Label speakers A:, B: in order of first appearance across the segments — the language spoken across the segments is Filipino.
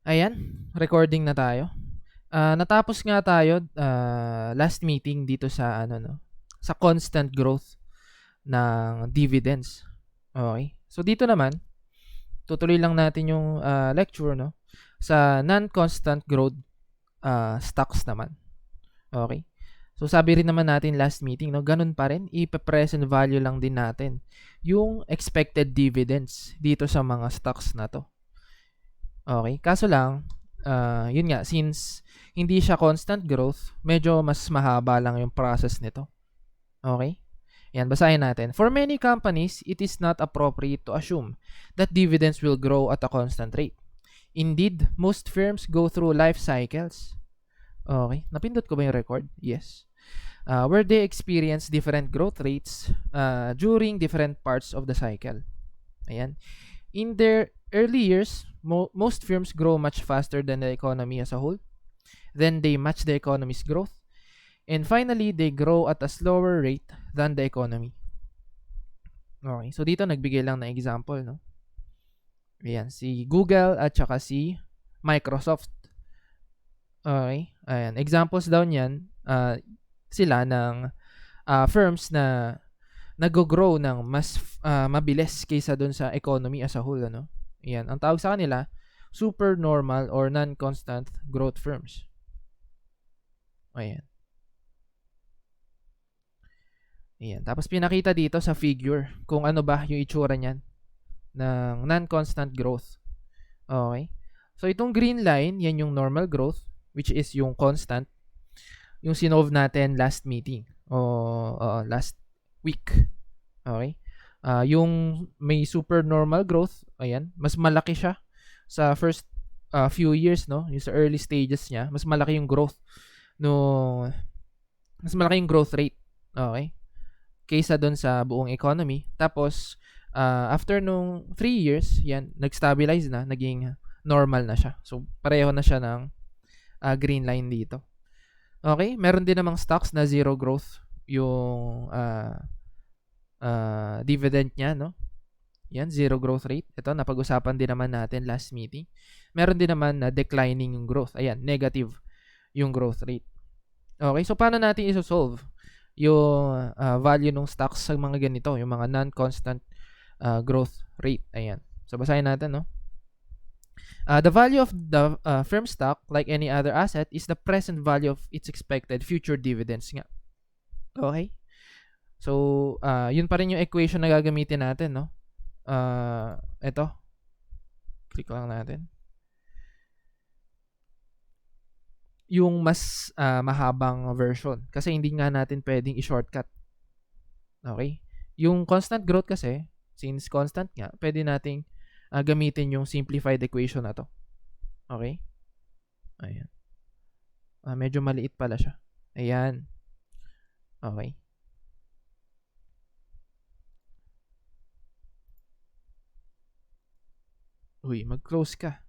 A: Ayan, recording na tayo. Natapos nga tayo last meeting dito sa sa constant growth ng dividends. Okay. So dito naman, tutuloy lang natin yung lecture sa non-constant growth stocks naman. Okay. So sabi rin naman natin last meeting, ganun pa rin, ipe-present value lang din natin yung expected dividends dito sa mga stocks na to. Okay, kaso lang, yun nga, since hindi siya constant growth, medyo mas mahaba lang yung process nito. Okay? Yan, basahin natin. For many companies, it is not appropriate to assume that dividends will grow at a constant rate. Indeed, most firms go through life cycles. Okay, napindot ko ba yung record? Yes. Where they experience different growth rates during different parts of the cycle. Ayan. In their early years, most firms grow much faster than the economy as a whole. Then they match the economy's growth. And finally, they grow at a slower rate than the economy. Okay, so dito nagbigay lang na example, no? Ayan, si Google at saka si Microsoft. Okay, ayan, examples daw niyan, sila ng firms na nag-grow ng mas mabilis kaysa dun sa economy as a whole, ano? Ayan, ang tawag sa kanila, super normal or non-constant growth firms. Ayan. Ayan. Tapos pinakita dito sa figure kung ano ba yung itsura niyan ng non-constant growth. Okay? So itong green line, yan yung normal growth, which is yung constant, yung sinolve natin last meeting o last week. Okay? Yung may super normal growth, ayan, mas malaki siya sa first few years, no? Yung sa early stages niya, mas malaki yung growth mas malaki yung growth rate. Okay? Kaysa doon sa buong economy. Tapos after nung 3 years, yan, nag-stabilize na, naging normal na siya. So pareho na siya ng green line dito. Okay? Meron din namang stocks na zero growth yung dividend niya, no? Yan, zero growth rate. Ito, napag-usapan din naman natin last meeting. Meron din naman na declining yung growth. Ayan, negative yung growth rate. Okay, so paano natin isosolve yung value ng stocks sa mga ganito, yung mga non-constant growth rate? Ayan. So, basahin natin, no? The value of the firm stock, like any other asset, is the present value of its expected future dividends nga. Okay? So, yun pa rin yung equation na gagamitin natin, no? Ito. Click lang natin. Yung mas mahabang version. Kasi hindi nga natin pwedeng i-shortcut. Okay? Yung constant growth kasi, since constant nga, pwede nating gamitin yung simplified equation na to. Okay? Ayan. Medyo maliit pala siya. Ayan. Okay. Uy, mag-close ka.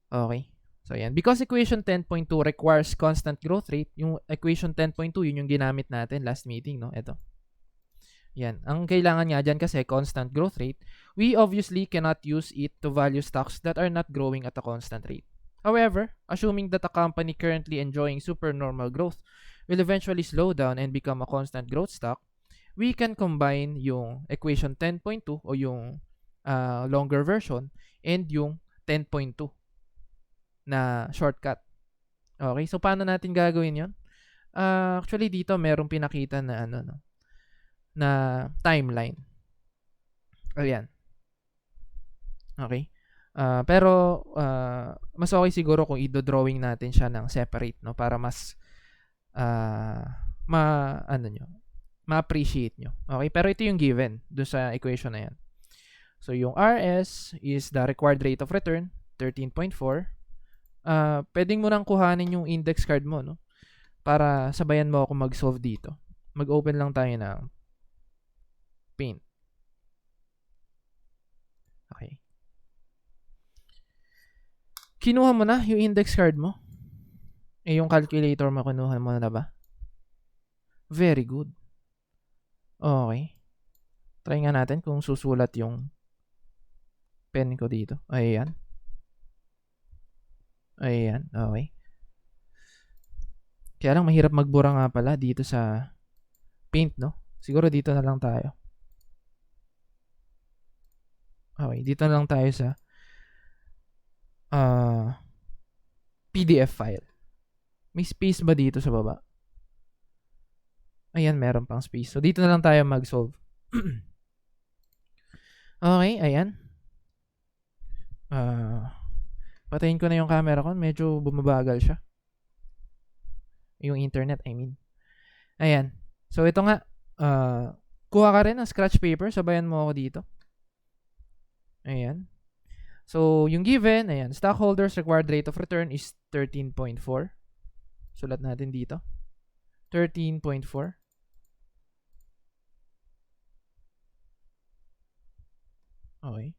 A: Okay. So, ayan. Because equation 10.2 requires constant growth rate, yung equation 10.2, yun yung ginamit natin last meeting, no? Ito. Yan. Ang kailangan nga dyan kasi constant growth rate, we obviously cannot use it to value stocks that are not growing at a constant rate. However, assuming that a company currently enjoying supernormal growth will eventually slow down and become a constant growth stock, we can combine yung equation 10.2 o yung longer version and yung 10.2 na shortcut. Okay, so paano natin gagawin yon? Actually dito merong pinakita na na timeline. Ayan. Okay. Pero mas okay siguro kung i-drawing natin siya ng separate, no, para mas ma-appreciate nyo. Okay, pero ito yung given doon sa equation na yan. So, yung RS is the required rate of return, 13.4. Pwedeng mo nang kuhanin yung index card mo, no? Para sabayan mo ako mag-solve dito. Mag-open lang tayo ng Paint. Okay. Kinuha mo na yung index card mo? Yung calculator mo, kinuha mo na ba? Very good. Okay. Try nga natin kung susulat yung pen ko dito. Ayan. Ayan, okay. Kaya lang mahirap magbura nga pala dito sa Paint, no? Siguro dito na lang tayo. Okay, dito na lang tayo sa PDF file. May space ba dito sa baba? Ayan, meron pang space. So, dito na lang tayo mag-solve. Okay, ayan. Patayin ko na yung camera ko. Medyo bumabagal siya. Yung internet, I mean. Ayan. So, ito nga. Kuha ka rin ng scratch paper. Sabayan mo ako dito. Ayan. So, yung given, ayan. Stockholders' required rate of return is 13.4. Sulat natin dito. 13.4. Okay.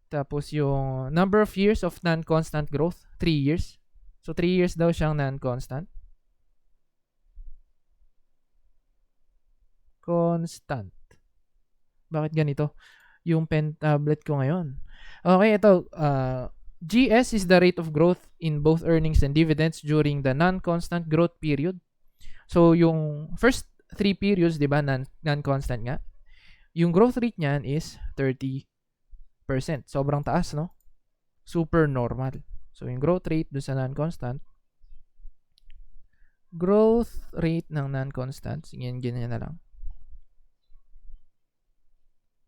A: Tapos yung number of years of non-constant growth, 3 years. So 3 years daw siyang non-constant. Constant. Bakit ganito? Yung pen tablet ko ngayon. Okay, ito. GS is the rate of growth in both earnings and dividends during the non-constant growth period. So yung first 3 periods, di ba, non-constant nga. Yung growth rate niyan is 30%. Sobrang taas, no? Super normal. So, yung growth rate doon sa non-constant. Growth rate ng non-constant, ganyan na lang,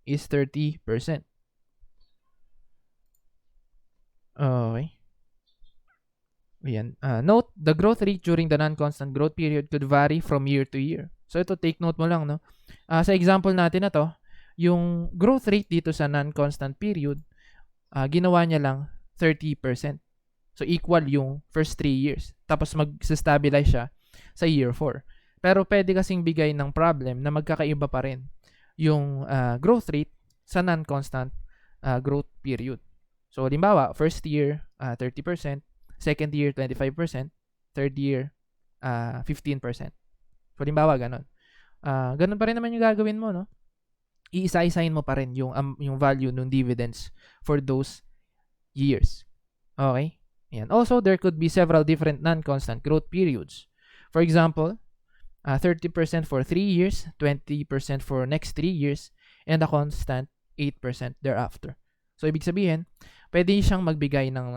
A: is 30%. Okay. Ayan. Note, the growth rate during the non-constant growth period could vary from year to year. So, ito, take note mo lang, no? Sa example natin na to, yung growth rate dito sa non-constant period, ginawa niya lang 30%. So, equal yung first 3 years. Tapos, mag-stabilize siya sa year 4. Pero, pwede kasing bigay ng problem na magkakaiba pa rin yung growth rate sa non-constant growth period. So, halimbawa, first year, 30%. Second year, 25%. Third year, 15%. So, halimbawa, ganun. Ganun pa rin naman yung gagawin mo, no? Iisa-isahin mo pa rin yung value ng dividends for those years. Okay? Ayan. Also, there could be several different non-constant growth periods. For example, 30% for 3 years, 20% for next 3 years, and a constant 8% thereafter. So, ibig sabihin, pwede siyang magbigay ng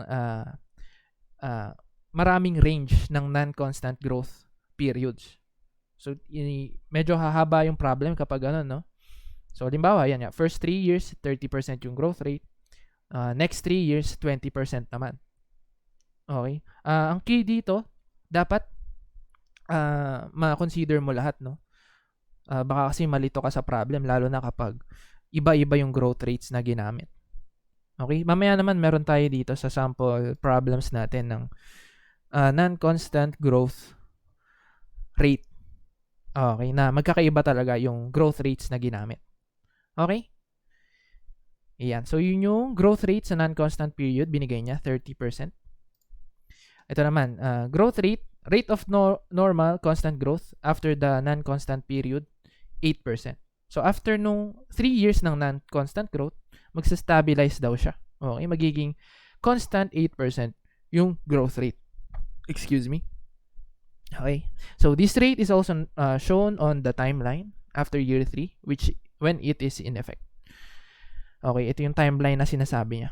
A: maraming range ng non-constant growth periods. So, medyo hahaba yung problem kapag ano, no? So, halimbawa, yan nga. First 3 years, 30% yung growth rate. Next 3 years, 20% naman. Okay? Ang key dito, dapat ma-consider mo lahat, no? Baka kasi malito ka sa problem, lalo na kapag iba-iba yung growth rates na ginamit. Okay? Mamaya naman, meron tayo dito sa sample problems natin ng non-constant growth rate. Okay? Na magkakaiba talaga yung growth rates na ginamit. Okay? Ayan. So, yun yung growth rate sa non-constant period. Binigay niya, 30%. Ito naman, growth rate of normal constant growth after the non-constant period, 8%. So, after nung 3 years ng non-constant growth, magsa-stabilize daw siya. Okay? Magiging constant 8% yung growth rate. Excuse me. Okay? So, this rate is also shown on the timeline after year 3, which when it is in effect. Okay, ito yung timeline na sinasabi niya.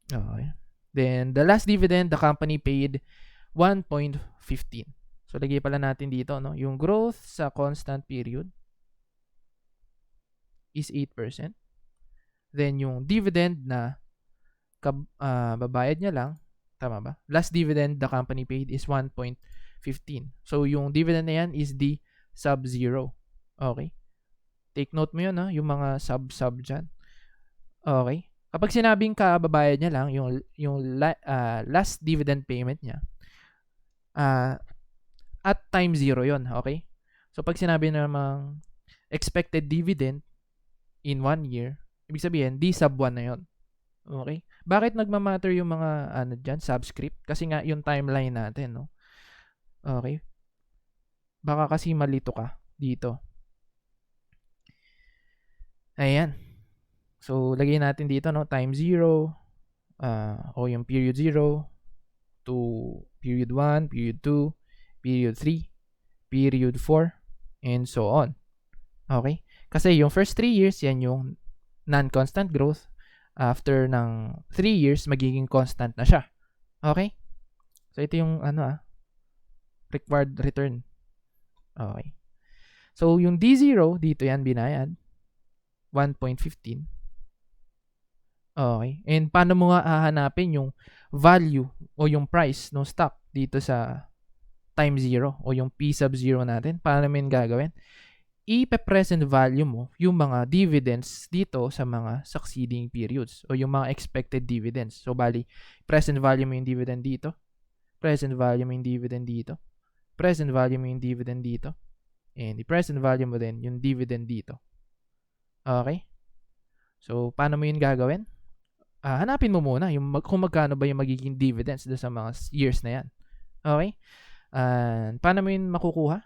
A: Okay. Then, the last dividend, the company paid 1.15. So, lagay pala natin dito, no? Yung growth sa constant period is 8%. Then, yung dividend na babayad niya lang, tama ba? Last dividend the company paid is 1.15. So, yung dividend na yan is the sub-zero. Okay? Take note mo yun, ha? Yung mga sub dyan. Okay? Kapag sinabing kababayad niya lang, yung last dividend payment niya, at time 0 yon, okay? So, pag sinabi namang expected dividend in 1 year, ibig sabihin, di sub 1 na yon. Okay? Bakit nagmamatter yung mga dyan, subscript? Kasi nga, yung timeline natin, no? Okay? Baka kasi malito ka dito. Ayan. So, lagay natin dito, no, time 0, o yung period 0 to period 1, period 2, period 3, period 4, and so on. Okay? Kasi yung first 3 years, yan yung non-constant growth. After ng 3 years, magiging constant na siya. Okay? So, ito yung required return. Okay. So, yung D0, dito yan binayad. 1.15. Okay. And paano mo nga hahanapin yung value o yung price ng stock dito sa time 0 o yung P sub 0 natin? Paano namin gagawin? I-present value mo yung mga dividends dito sa mga succeeding periods o yung mga expected dividends. So, bali, present value mo yung dividend dito. Present value mo yung dividend dito. Present value mo yung dividend dito. And i-present value mo din yung dividend dito. Okay? So, paano mo yun gagawin? Hanapin mo muna kung magkano ba yung magiging dividends doon sa mga years na yan. Okay? Paano mo yun makukuha?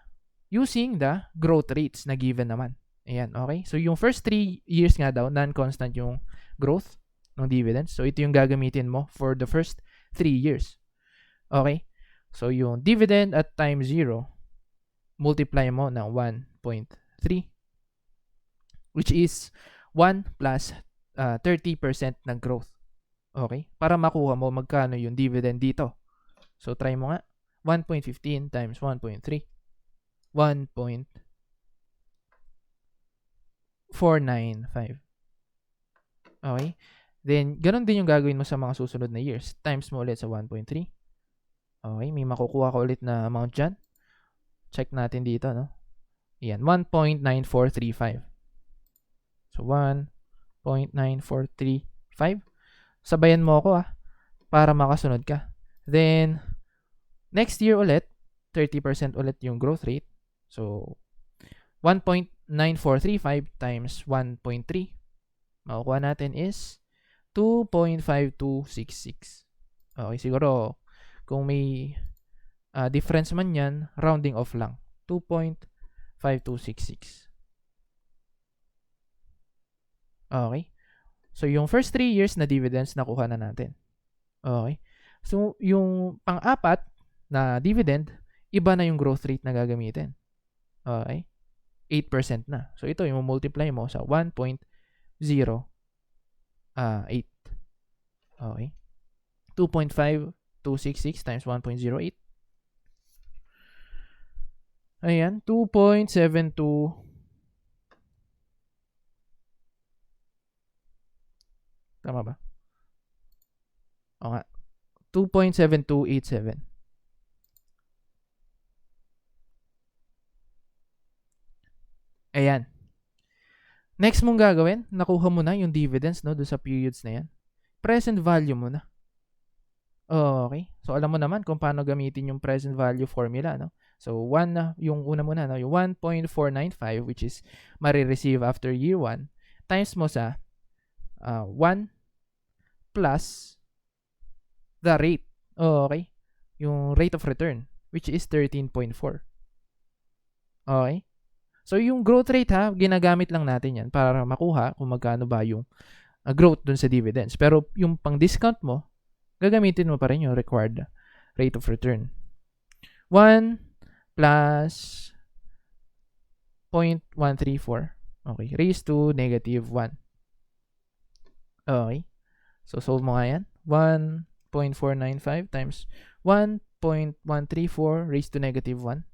A: Using the growth rates na given naman. Ayan, okay? So, yung first 3 years nga daw, non-constant yung growth ng dividends. So, ito yung gagamitin mo for the first 3 years. Okay? So, yung dividend at time 0, multiply mo ng 1.3, which is 1 plus 30% ng growth. Okay? Para makuha mo magkano yung dividend dito. So, try mo nga. 1.15 times 1.3. 1.495. Okay? Then, ganun din yung gagawin mo sa mga susunod na years. Times mo ulit sa 1.3. Okay? May makukuha ka ulit na amount dyan. Check natin dito, no? Yan, 1.9435. So, 1.9435. Sabayan mo ako, para makasunod ka. Then, next year ulit, 30% ulit yung growth rate. So, 1.9435 times 1.3. Makukuha natin is 2.5266. Okay, siguro, kung may difference man yan, rounding off lang. 2.5266. Okay. So, yung first 3 years na dividends, nakuha na natin. Okay. So, yung pang-apat na dividend, iba na yung growth rate na gagamitin. Okay. 8% na. So, ito yung multiply mo sa 1.08. Okay. 2.5266 times 1.08. Ayan, 2.72. Tama ba? O nga. 2.7287. Ayan. Next mong gagawin, nakuha mo na yung dividends, no, doon sa periods na yan. Present value mo na. Okay. So, alam mo naman kung paano gamitin yung present value formula, no? So, yung una muna, no? Yung 1.495, which is marireceive after year 1, times mo sa 1 plus the rate. Okay. Yung rate of return, which is 13.4. Okay. So, yung growth rate, ginagamit lang natin yan para makuha kung magkano ba yung growth dun sa dividends. Pero yung pang-discount mo, gagamitin mo pa rin yung required rate of return. 1 plus 0.134. Okay. Raised to negative 1. Okay. So, solve mo nga yan. 1.495 times 1.134 raised to negative 1.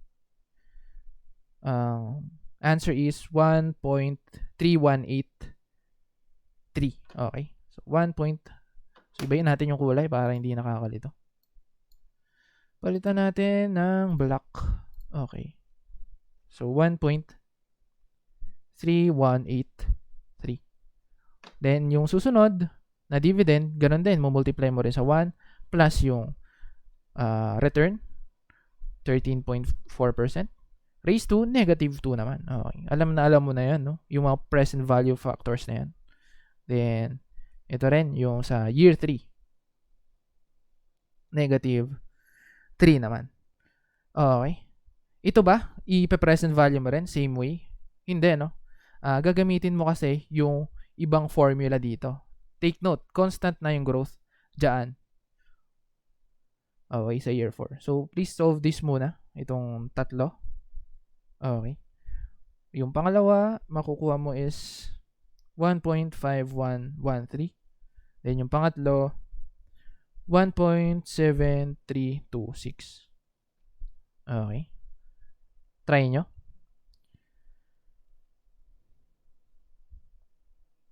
A: Answer is 1.3183. Okay. So, So, ibayin natin yung kulay para hindi nakakalito. Palitan natin ng black. Okay. So, 1.3183. Then, yung susunod na dividend, ganun din. Multiply mo rin sa 1 plus yung return, 13.4%. Raised to negative 2 naman. Okay. Alam mo na yan, no? Yung mga present value factors na yan. Then, ito rin, yung sa year 3. Negative 3 naman. Okay. Ito ba? I-present value mo rin? Same way? Hindi, no? Gagamitin mo kasi yung ibang formula dito. Take note, constant na yung growth dyan. Okay, sa year 4. So, please solve this muna. Itong tatlo. Okay. Yung pangalawa, makukuha mo is 1.5113. Then yung pangatlo, 1.7326. Okay. Try nyo.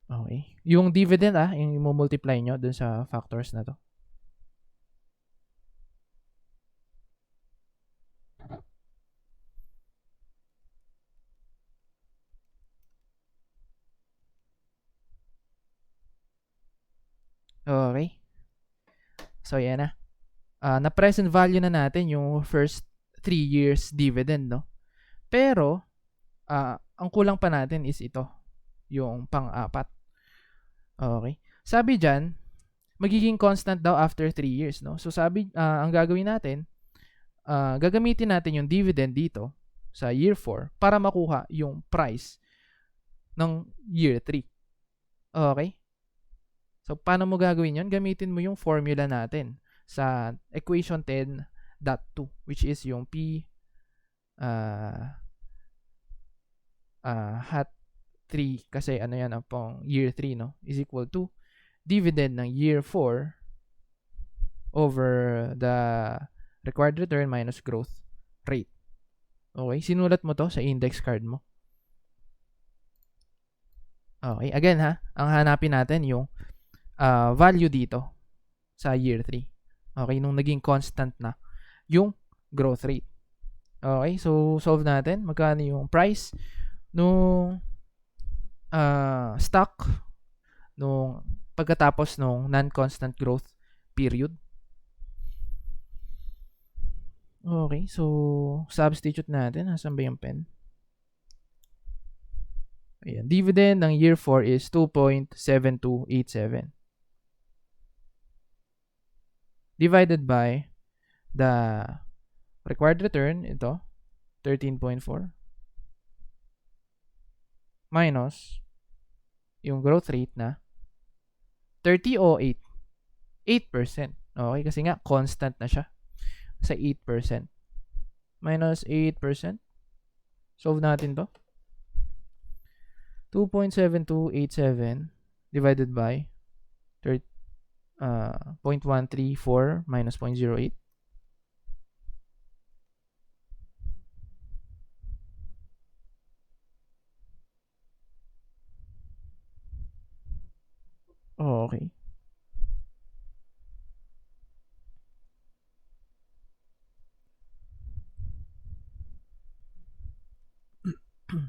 A: Okay. Yung dividend yung i-multiply nyo dun sa factors na to. Okay. So, yan na. Na-present value na natin yung first 3 years dividend, no? Pero, ang kulang pa natin is ito. Yung pang-apat. Okay. Sabi dyan, magiging constant daw after 3 years, no? So, sabi, ang gagawin natin, gagamitin natin yung dividend dito sa year 4 para makuha yung price ng year 3. Okay? So, paano mo gagawin yun? Gamitin mo yung formula natin sa equation 10.2, which is yung P hat 3, kasi ano yan pong year 3, no? Is equal to dividend ng year 4 over the required return minus growth rate. Okay? Sinulat mo to sa index card mo. Okay? Again ang hanapin natin yung value dito sa year 3. Okay, nung naging constant na yung growth rate. Okay, so solve natin. Magkano yung price nung stock nung pagkatapos nung non-constant growth period. Okay, so substitute natin. Nasaan ba yung pen? Ayan, dividend ng year 4 is 2.7287. Divided by the required return, ito, 13.4, minus yung growth rate na 30 o 8? 8%. Okay, kasi nga, constant na siya sa 8%. Minus 8%. Solve natin to. 2.7287 divided by 0.134 minus 0.08. Oh, okay.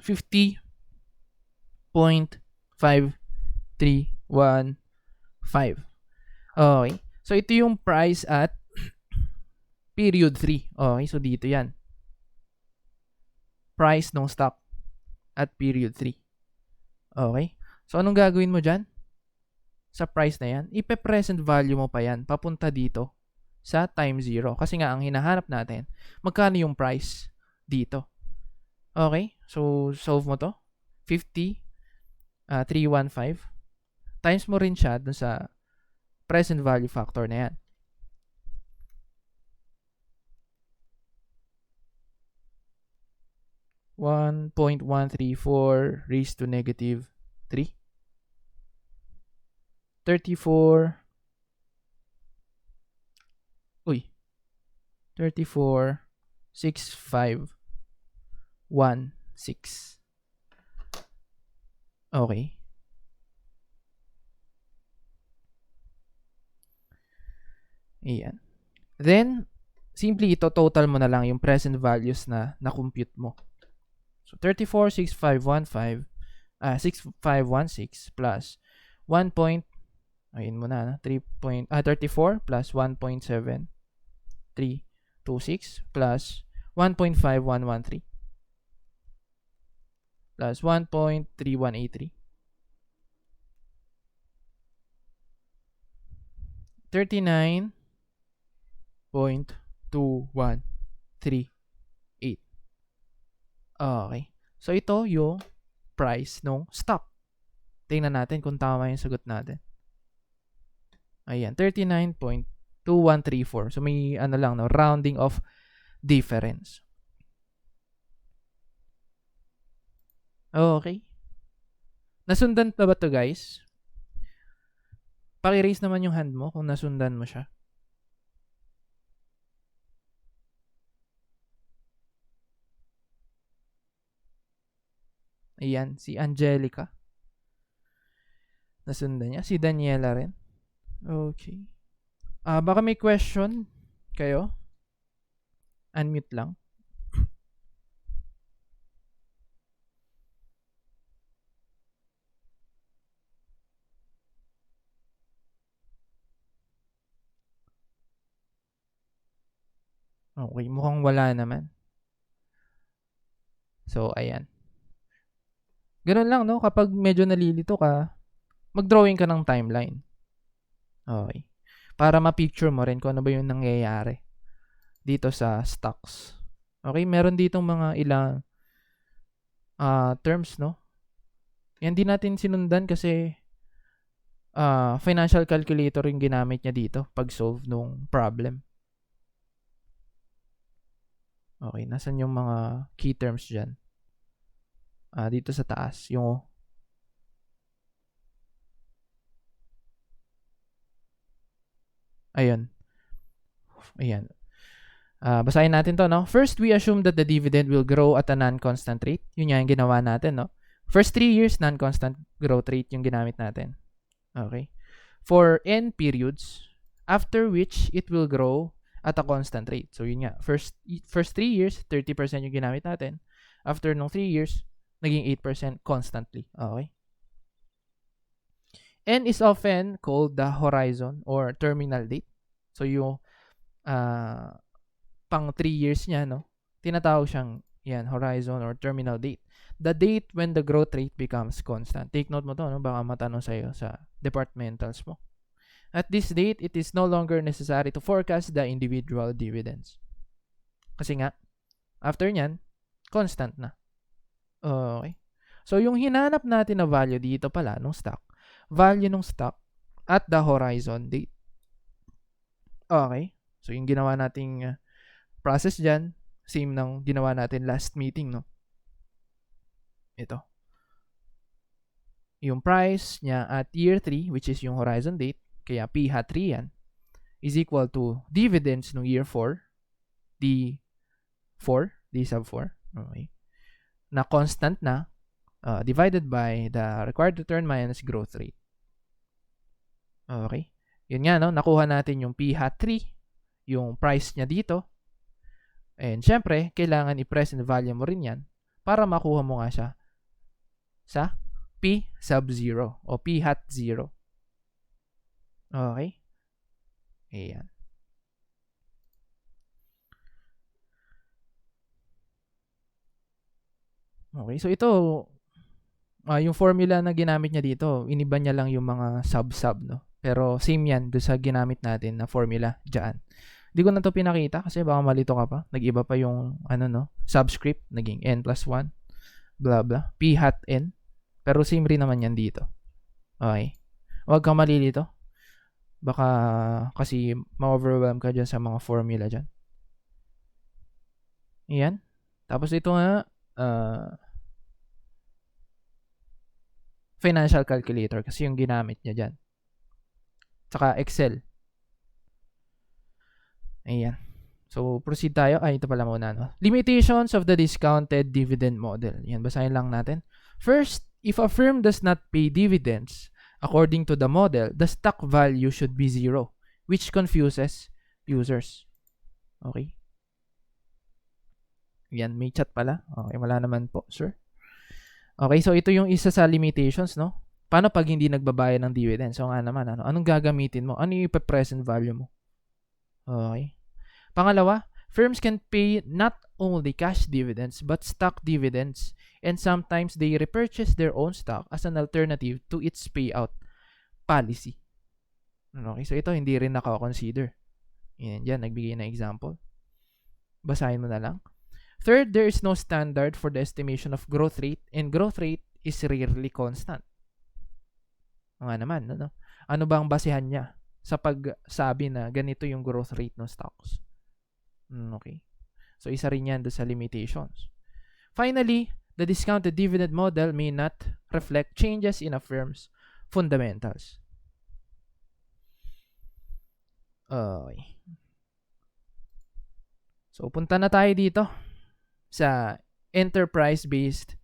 A: $50.5315. Okay. So, ito yung price at period 3. Okay. So, dito yan. Price ng stock at period 3. Okay. So, anong gagawin mo dyan? Sa price na yan, ipe-present value mo pa yan papunta dito sa time 0. Kasi nga, ang hinahanap natin, magkano yung price dito. Okay. So, solve mo to. 50,315. Times mo rin siya dun sa present value factor na yan. (1.134 raised to negative 3). 34. 34,651.6. Okay. Ayan. Then, simply ito total mo na lang yung present values na na-compute mo. So, 34,651.6 plus 1. Ayun mo na, 34 plus 1.7326 plus 1.5113 plus 1.3183. 39.2138. Okay. So, ito yung price ng stock. Tingnan natin kung tama yung sagot natin. Ayan, 39.2134. So may ano lang, no, rounding of difference. Okay. Nasundan na ba to, guys? Paki-raise naman yung hand mo kung nasundan mo siya. Ayan, si Angelica. Nasundan niya. Si Daniela rin. Okay. Baka may question kayo? Unmute lang. Okay, mukhang wala naman. So, ayan. Ganun lang, no? Kapag medyo nalilito ka, mag-drawing ka ng timeline. Okay. Para ma-picture mo rin kung ano ba yung nangyayari dito sa stocks. Okay, meron ditong mga ilang terms, no? Yan din natin sinundan kasi financial calculator yung ginamit niya dito pag-solve nung problem. Okay, nasan yung mga key terms dyan? Dito sa taas, yung ayun. Ayan. Basahin natin to, no? First, we assume that the dividend will grow at a non-constant rate. Yun yung ginawa natin, no? First 3 years, non-constant growth rate yung ginamit natin. Okay? For n periods, after which it will grow at a constant rate. So, yun nga. First 3 years, 30% yung ginamit natin. After nung 3 years, naging 8% constantly. Okay? N is often called the horizon or terminal date. So, yung pang 3 years niya, no? Tinatawag siyang yan, horizon or terminal date. The date when the growth rate becomes constant. Take note mo to, no? Baka matanong sa'yo sa departmentals mo. At this date, it is no longer necessary to forecast the individual dividends. Kasi nga, after nyan, constant na. Okay. So, yung hinanap natin na value dito pala, nung stock, value nung stock at the horizon date. Okay. So, yung ginawa nating process dyan, same ng ginawa natin last meeting, no? Ito. Yung price niya at year 3, which is yung horizon date, kaya P hat 3 yan, is equal to dividends nung year 4, D4, D sub 4, okay, na constant na, divided by the required return minus growth rate. Okay. Yun nga, no? Nakuha natin yung P hat 3, yung price niya dito. And syempre, kailangan i-present value mo rin yan para makuha mo nga siya sa P sub 0 o P hat 0. Okay? Ayan. Okay, so ito, yung formula na ginamit niya dito, iniba niya lang yung mga sub-sub, no? Pero same yan doon sa ginamit natin na formula dyan. Hindi ko na to pinakita kasi baka malito ka pa. Nag-iba pa yung, subscript, naging n plus 1, blah blah, p hat n. Pero same rin naman yan dito. Okay? Huwag kang malilito. Baka kasi ma-overwhelm ka dyan sa mga formula dyan. Ayan. Tapos ito nga, financial calculator kasi yung ginamit niya dyan. Tsaka Excel. Ayan. So, proceed tayo. Ito pala muna, no? Limitations of the discounted dividend model. Yan, basahin lang natin. First, if a firm does not pay dividends, according to the model, the stock value should be 0, which confuses users. Okay? Yan, may chat pala. Okay, wala naman po, sir. Okay, so ito yung isa sa limitations, no? Paano pag hindi nagbabayad ng dividends? So nga naman, anong gagamitin mo? Ano yung present value mo? Okay. Pangalawa, firms can pay not only cash dividends but stock dividends, and sometimes they repurchase their own stock as an alternative to its payout policy. Okay, so ito hindi rin naka-consider. Yan, nagbigay na example. Basahin mo na lang. Third, there is no standard for the estimation of growth rate, and growth rate is rarely constant. O nga naman, ano? Ano ba ang basehan niya sa pagsabi na ganito yung growth rate ng stocks? Okay. So, isa rin yan doon sa limitations. Finally, the discounted dividend model may not reflect changes in a firm's fundamentals. Okay. So, punta na tayo dito sa enterprise-based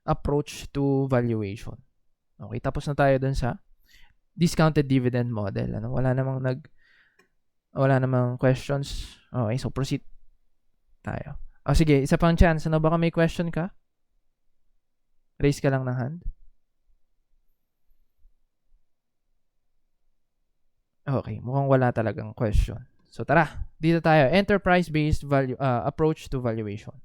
A: approach to valuation. Okay, tapos na tayo dun sa discounted dividend model. Ano, wala namang questions. Okay, so proceed tayo. Sige, isa pang chance. Ano, baka may question ka? Raise ka lang ng hand. Okay, mukhang wala talagang question. So tara, dito tayo. Enterprise-based approach to valuation.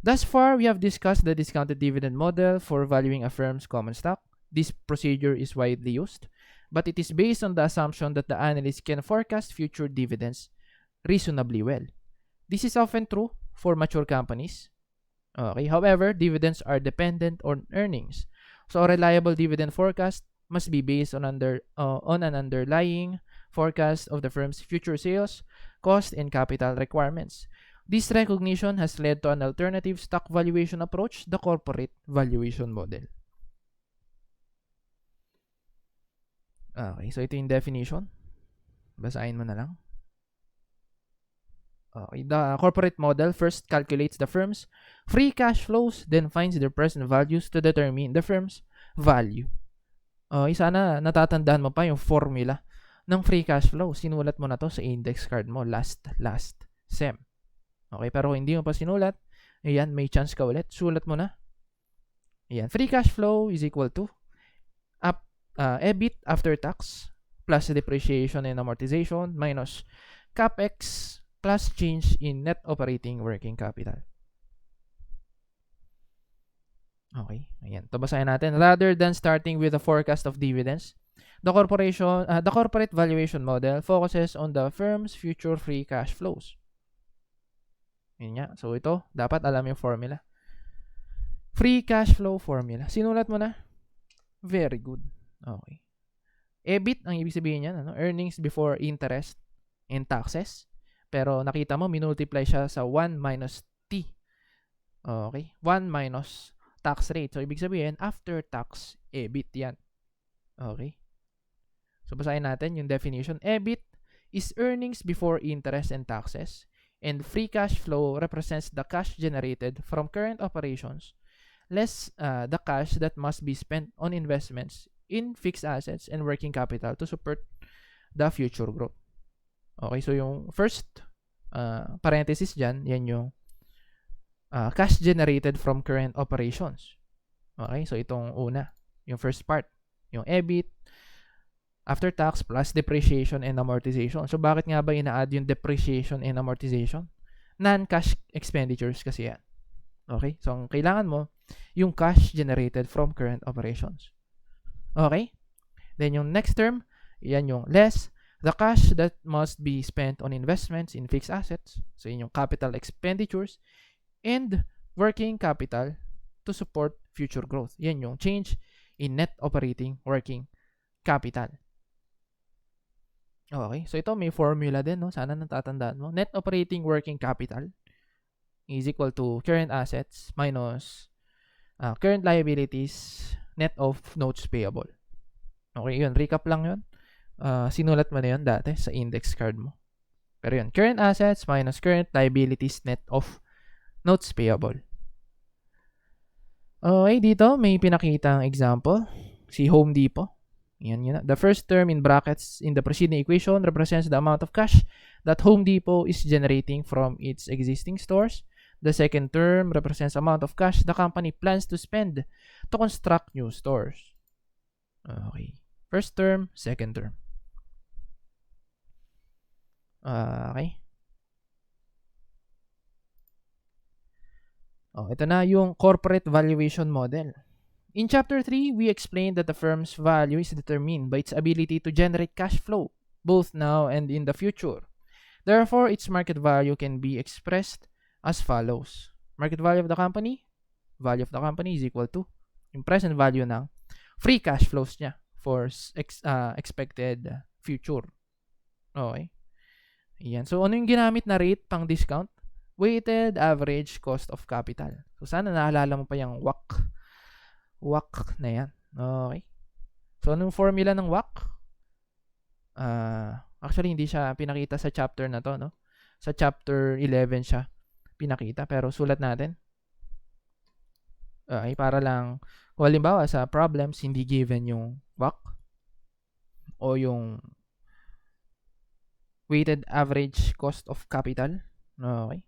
A: Thus far, we have discussed the discounted dividend model for valuing a firm's common stock. This procedure is widely used, but it is based on the assumption that the analyst can forecast future dividends reasonably well. This is often true for mature companies. Okay, however, dividends are dependent on earnings. So a reliable dividend forecast must be based on an underlying forecast of the firm's future sales, cost, and capital requirements. This recognition has led to an alternative stock valuation approach, the corporate valuation model. Okay, so ito yung definition. Basahin mo na lang. Okay, the corporate model first calculates the firm's free cash flows, then finds their present values to determine the firm's value. Okay, sana natatandaan mo pa yung formula ng free cash flow. Sinulat mo na to sa index card mo last SEM. Okay, pero hindi mo pa sinulat, ayan, may chance ka ulit. Sulat mo na. Ayan, free cash flow is equal to EBIT after tax plus depreciation and amortization minus CapEx plus change in net operating working capital. Okay, ayan. Basahin natin. Rather than starting with a forecast of dividends, the corporate valuation model focuses on the firm's future free cash flows. Yun nga. So ito, dapat alam yung formula. Free cash flow formula. Sinulat mo na? Very good. Okay. EBIT, ang ibig sabihin niyan, ano? Earnings before interest and taxes. Pero nakita mo, minultiply siya sa 1 minus T. Okay. 1 minus tax rate. So, ibig sabihin, after tax, EBIT yan. Okay. So, basahin natin yung definition. EBIT is earnings before interest and taxes. And free cash flow represents the cash generated from current operations less the cash that must be spent on investments in fixed assets and working capital to support the future growth. Okay, so yung first parenthesis dyan, yan yung cash generated from current operations. Okay, so itong una, yung first part, yung EBIT, after tax plus depreciation and amortization. So bakit nga ba ina-add yung depreciation and amortization? Non-cash expenditures kasi yan. Okay, so ang kailangan mo, yung cash generated from current operations. Okay? Then yung next term, yan yung less the cash that must be spent on investments in fixed assets. So yun yung capital expenditures and working capital to support future growth. Yan yung change in net operating working capital. Okay, so ito may formula din, no? Sana natatandaan mo. Net operating working capital is equal to current assets minus current liabilities net of notes payable. Okay, yun. Recap lang yun. Sinulat mo na yun dati sa index card mo. Pero yun, current assets minus current liabilities net of notes payable. Okay, dito may pinakitang example. Si Home Depot. Yan. The first term in brackets in the preceding equation represents the amount of cash that Home Depot is generating from its existing stores. The second term represents amount of cash the company plans to spend to construct new stores. Okay. First term, second term. Okay. Ito na yung corporate valuation model. In Chapter 3, we explained that the firm's value is determined by its ability to generate cash flow, both now and in the future. Therefore, its market value can be expressed as follows. Market value of the company is equal to yung present value ng free cash flows niya for expected future. Okay. Ayan. So, ano yung ginamit na rate pang discount? Weighted average cost of capital. So, sana naalala mo pa yung WACC. WACC na yan. Okay. So, anong formula ng WACC? Actually, hindi siya pinakita sa chapter na to, no? Sa chapter 11 siya pinakita. Pero sulat natin. Okay, para lang, kung halimbawa sa problems, hindi given yung WACC o yung weighted average cost of capital. Okay.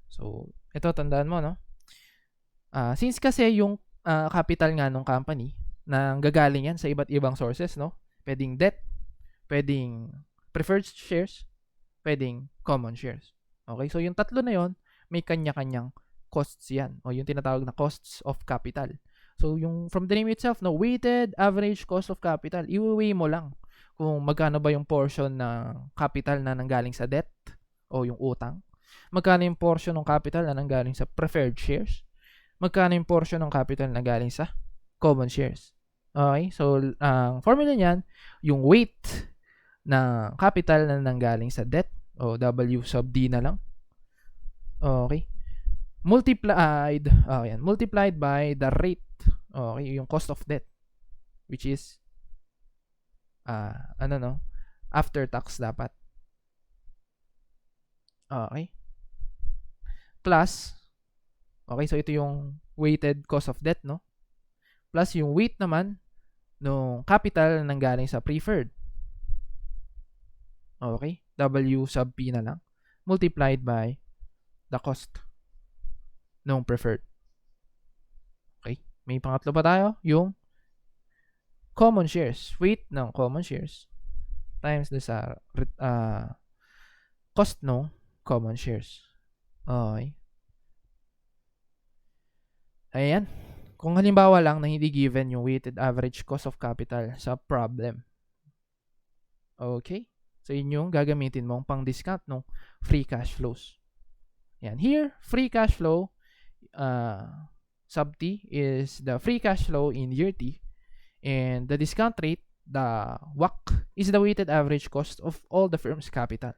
A: So, ito, tandaan mo, no? Since kasi yung capital nga ng company, na gagaling yan sa iba't ibang sources, no? Pwedeng debt, pwedeng preferred shares, pwedeng common shares. Okay? So, yung tatlo na yon may kanya-kanyang costs yan. O yung tinatawag na costs of capital. So, yung from the name itself, no, weighted average cost of capital, i-weigh mo lang kung magkano ba yung portion ng capital na nanggaling sa debt o yung utang. Magkano yung portion ng capital na nanggaling sa preferred shares. Magkano yung portion ng capital na nanggaling sa common shares. Okay? So, ang formula niyan, yung weight ng capital na nanggaling sa debt o W sub D na lang. Okay? Multiplied by the rate. Okay, yung cost of debt, which is after tax dapat. Okay? Plus, okay, so ito yung weighted cost of debt, no? Plus yung weight naman ng capital na nanggaling sa preferred. Okay? W sub P na lang. Multiplied by the cost ng preferred. Okay? May pangatlo pa tayo, yung common shares. Weight ng common shares times sa cost ng common shares. Okay? Ayan. Kung halimbawa lang na hindi given yung weighted average cost of capital sa problem. Okay? So, yun yung gagamitin mong pang-discount ng free cash flows. Yan. Here, free cash flow sub T is the free cash flow in year T, and the discount rate, the WACC, is the weighted average cost of all the firm's capital.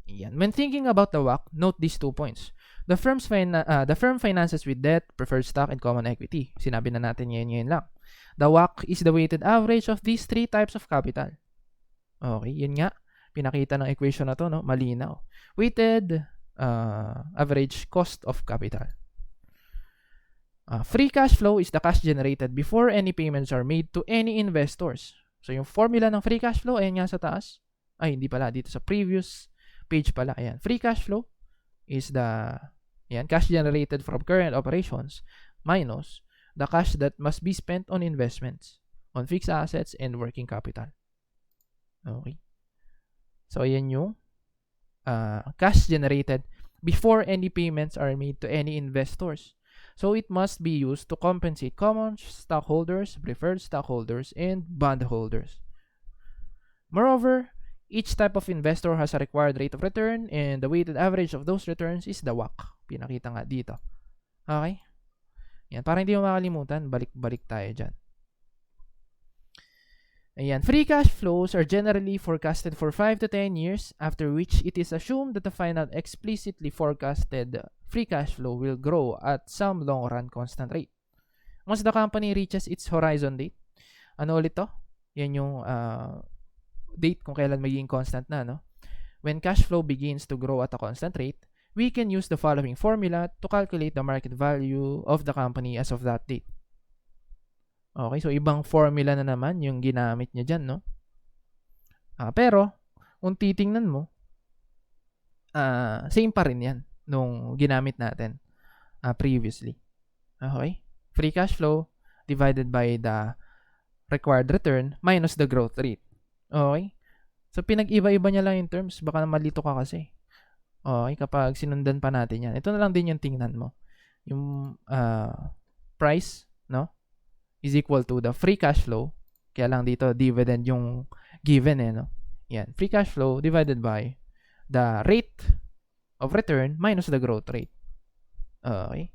A: Yan. When thinking about the WACC, note these 2 points. The firm finances with debt, preferred stock, and common equity. Sinabi na natin ngayon lang. The WACC is the weighted average of these 3 types of capital. Okay, yun nga. Pinakita ng equation na to, no? Malinaw. Weighted average cost of capital. Free cash flow is the cash generated before any payments are made to any investors. So, yung formula ng free cash flow, ayan nga sa taas. Ay, hindi pala. Dito sa previous page pala. Ayan. Free cash flow is the cash generated from current operations minus the cash that must be spent on investments, on fixed assets, and working capital. Okay. So, ayan yung cash generated before any payments are made to any investors. So, it must be used to compensate common stockholders, preferred stockholders, and bondholders. Moreover, each type of investor has a required rate of return, and the weighted average of those returns is the WACC. Pinakita nga dito. Okay? Yan. Para hindi mo makalimutan, balik-balik tayo dyan. Ayan. Free cash flows are generally forecasted for 5 to 10 years, after which it is assumed that the final explicitly forecasted free cash flow will grow at some long-run constant rate. Once the company reaches its horizon date, ano ulit to? Yan yung date kung kailan magiging constant na, no? When cash flow begins to grow at a constant rate, we can use the following formula to calculate the market value of the company as of that date. Okay, so ibang formula na naman yung ginamit niya dyan, no? Pero, kung titingnan mo, same pa rin yan nung ginamit natin previously. Okay? Free cash flow divided by the required return minus the growth rate. Okay? So, pinag-iba-iba niya lang yung terms. Baka malito ka kasi. Okay? Kapag sinundan pa natin yan. Ito na lang din yung tingnan mo. Yung price, no? Is equal to the free cash flow. Kaya lang dito, dividend yung given, no? Yan. Free cash flow divided by the rate of return minus the growth rate. Okay?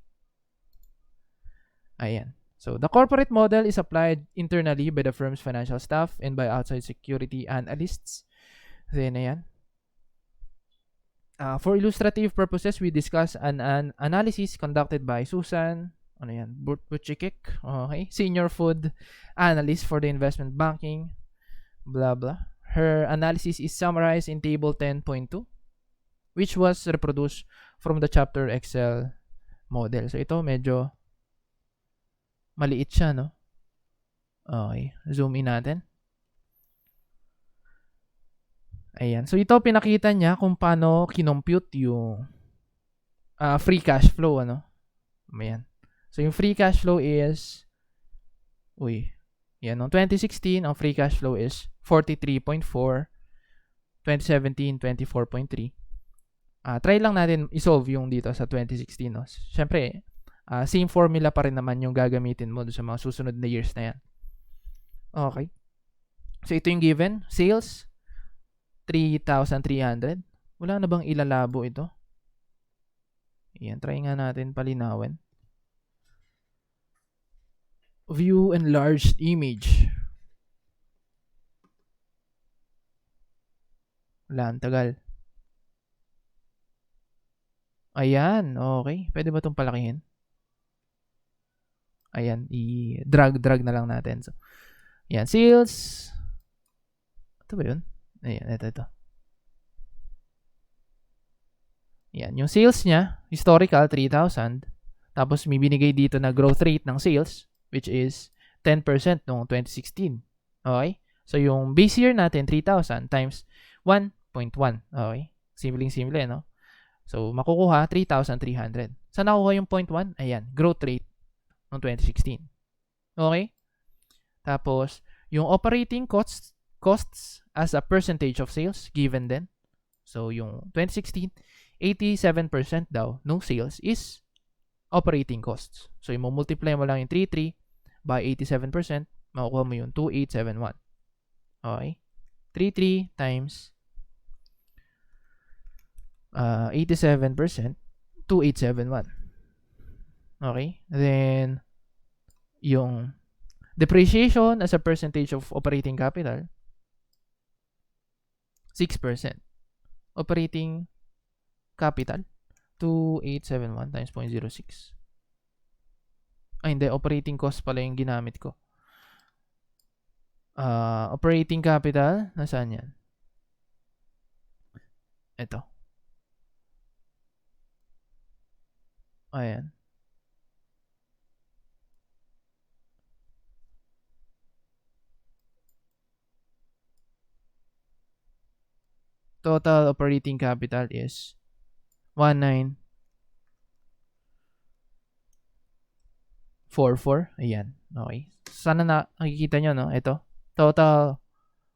A: Ayan. So, the corporate model is applied internally by the firm's financial staff and by outside security analysts. Then, ayan. For illustrative purposes, we discuss an analysis conducted by Susan, ano yan, Butchikik, okay, senior food analyst for the investment banking, blah, blah. Her analysis is summarized in table 10.2, which was reproduced from the chapter Excel model. So, ito medyo maliit siya, no? Okay, zoom in natin. Ayan. So, ito pinakita niya kung paano kinompute yung free cash flow, ano? Ayan. So, yung free cash flow is, yan, noong 2016, ang free cash flow is 43.4, 2017, 24.3. Try lang natin isolve yung dito sa 2016, no? Siyempre, same formula pa rin naman yung gagamitin mo sa mga susunod na years na yan. Okay. So, ito yung given. Sales, 3,300. Wala na bang ilalabo ito? Ayan, try nga natin palinawin. View enlarged image. Wala, ang tagal. Ayan, okay. Pwede ba itong palakihin? Ayan, i-drag na lang natin. So, ayan, sales. Ito ba yun? Ayan, ito. Ayan, yung sales niya, historical, 3,000. Tapos, may binigay dito na growth rate ng sales, which is 10% noong 2016. Okay? So, yung base year natin, 3,000 times 1.1. Okay? Simple, no? So, makukuha 3,300. Saan nakuha yung 0.1? Ayan, growth rate noong 2016. Okay? Tapos, yung operating costs as a percentage of sales given din. So, yung 2016, 87% daw nung sales is operating costs. So, i-multiply mo lang yung 33 by 87%, makukuha mo yung 2871. Okay? 33 times 87%, 2871. Okay? Then, yung depreciation as a percentage of operating capital, 6%. Operating capital, 2871 times 0.06. Hindi. Operating cost pala yung ginamit ko. Operating capital, nasaan yan? Ito. Ayan. Total operating capital is 1944. Ayan. Okay. Sana nakikita nyo, no? Ito. Total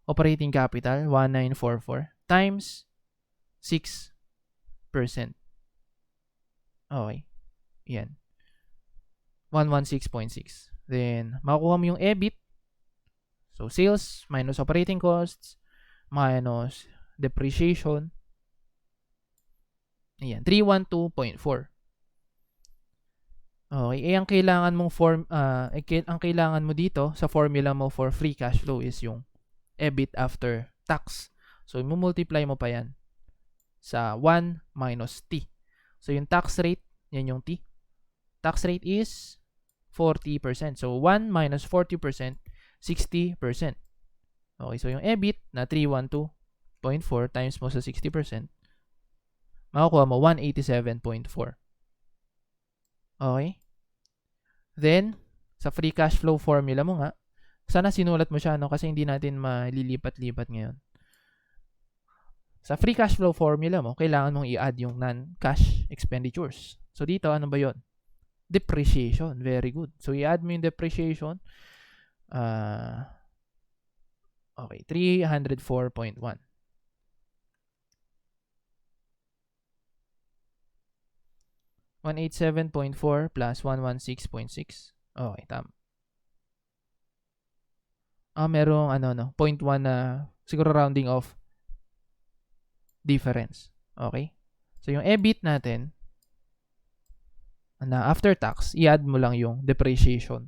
A: operating capital, 1944 times 6%. Okay. Ayan. 116.6. Then, makukuha mo yung EBIT. So, sales minus operating costs minus depreciation. Ayan, 312.4. Okay, ang kailangan mong ang kailangan mo dito sa formula mo for free cash flow is yung EBIT after tax. So, i-multiply mo pa yan sa 1 minus T. So, yung tax rate, yan yung T. Tax rate is 40%. So, 1 minus 40%, 60%. Okay, so yung EBIT na 312.4 times mo sa 60%, makukuha mo 187.4. Okay? Then, sa free cash flow formula mo nga, sana sinulat mo siya, no? Kasi hindi natin malilipat-lipat ngayon. Sa free cash flow formula mo, kailangan mong i-add yung non-cash expenditures. So, dito, ano ba yon? Depreciation. Very good. So, i-add mo yung depreciation. Okay, 304.1. 187.4 plus 116.6. Okay, tama. Merong 0.1 na siguro rounding off difference. Okay? So, yung EBIT natin na after tax, i-add mo lang yung depreciation.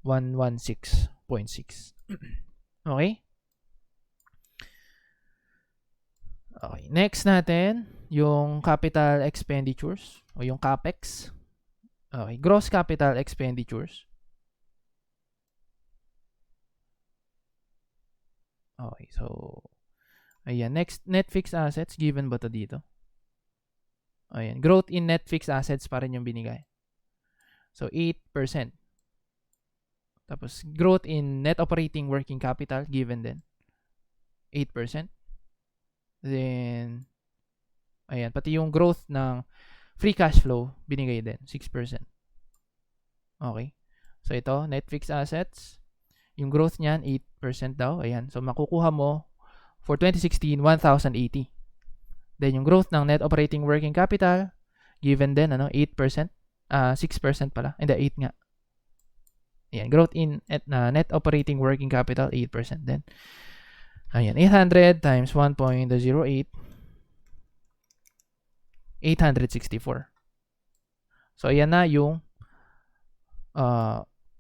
A: 116.6. Okay? Okay. Next natin, yung capital expenditures o yung CAPEX. Okay. Gross capital expenditures. Okay. So, ayan. Next, net fixed assets. Given ba to dito? Ayan. Growth in net fixed assets pa rin yung binigay. So, 8%. Tapos, growth in net operating working capital. Given din. 8%. Then, ayan. Pati yung growth ng free cash flow, binigay din. 6%. Okay. So, ito. Net fixed assets. Yung growth niyan, 8% daw. Ayan. So, makukuha mo for 2016, 1,080. Then, yung growth ng net operating working capital, given din, 8%. 6% pala. Hindi, 8 nga. Ayan. Growth in net operating working capital, 8% din. Ayan. 800 times 1.08, 864. So, ayan na yung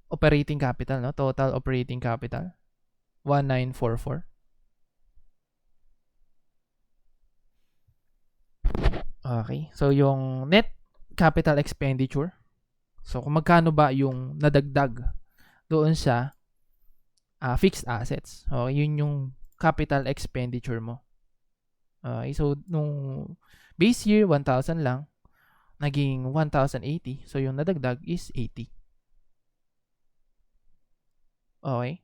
A: operating capital, no? Total operating capital, 1944. Okay. So, yung net capital expenditure. So, kung magkano ba yung nadagdag doon sa fixed assets. Okay. Yun yung capital expenditure mo. Okay. So, nung base year, 1,000 lang. Naging 1,080. So, yung nadagdag is 80. Okay.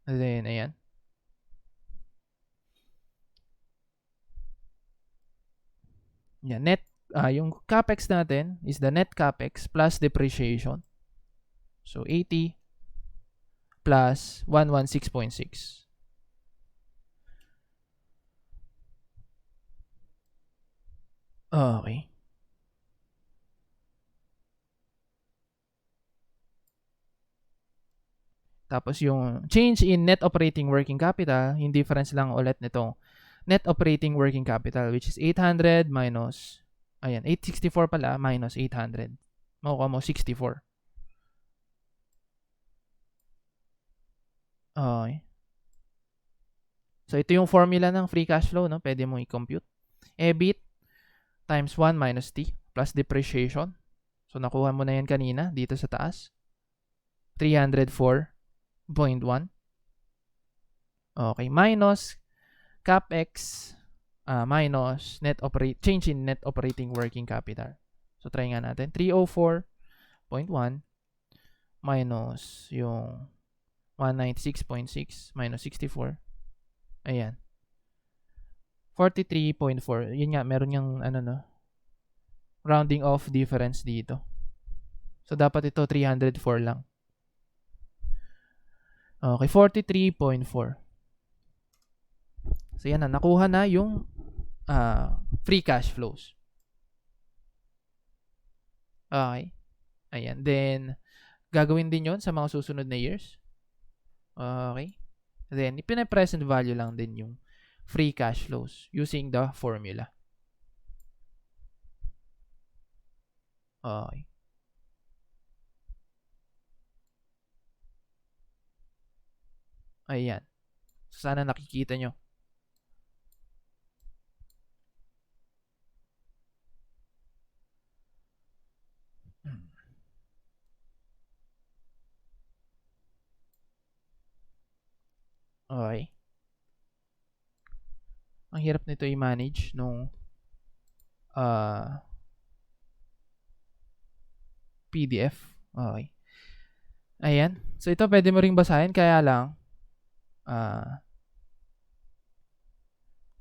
A: And then, ayan. Yan, net, yung capex natin is the net capex plus depreciation. So, 80 plus 116.6. Okay. Tapos yung change in net operating working capital, yung difference lang ulit nitong net operating working capital, which is 800 minus, ayan, 864 pala minus 800. Makukuha mo 64. Okay. So, ito yung formula ng free cash flow, no? Pwede mo i-compute. EBIT times 1 minus T plus depreciation. So, nakuha mo na yan kanina dito sa taas. 304.1. Okay. Minus CapEx minus change in net operating working capital. So, try nga natin. 304.1 minus yung 196.6 minus 64. Ayan. 43.4. Yun nga, meron yung rounding off difference dito. So, dapat ito 304 lang. Okay, 43.4. So, yan na. Nakuha na yung free cash flows. Okay. Ayan. Then, gagawin din yon sa mga susunod na years. Okay. Then, ipina-present value lang din yung free cash flows using the formula. Okay. Ayan. So, sana nakikita nyo. Okay. Ang hirap nito i-manage nung PDF. Okay. Ayan. So, ito pwede mo ring basahin. Kaya lang,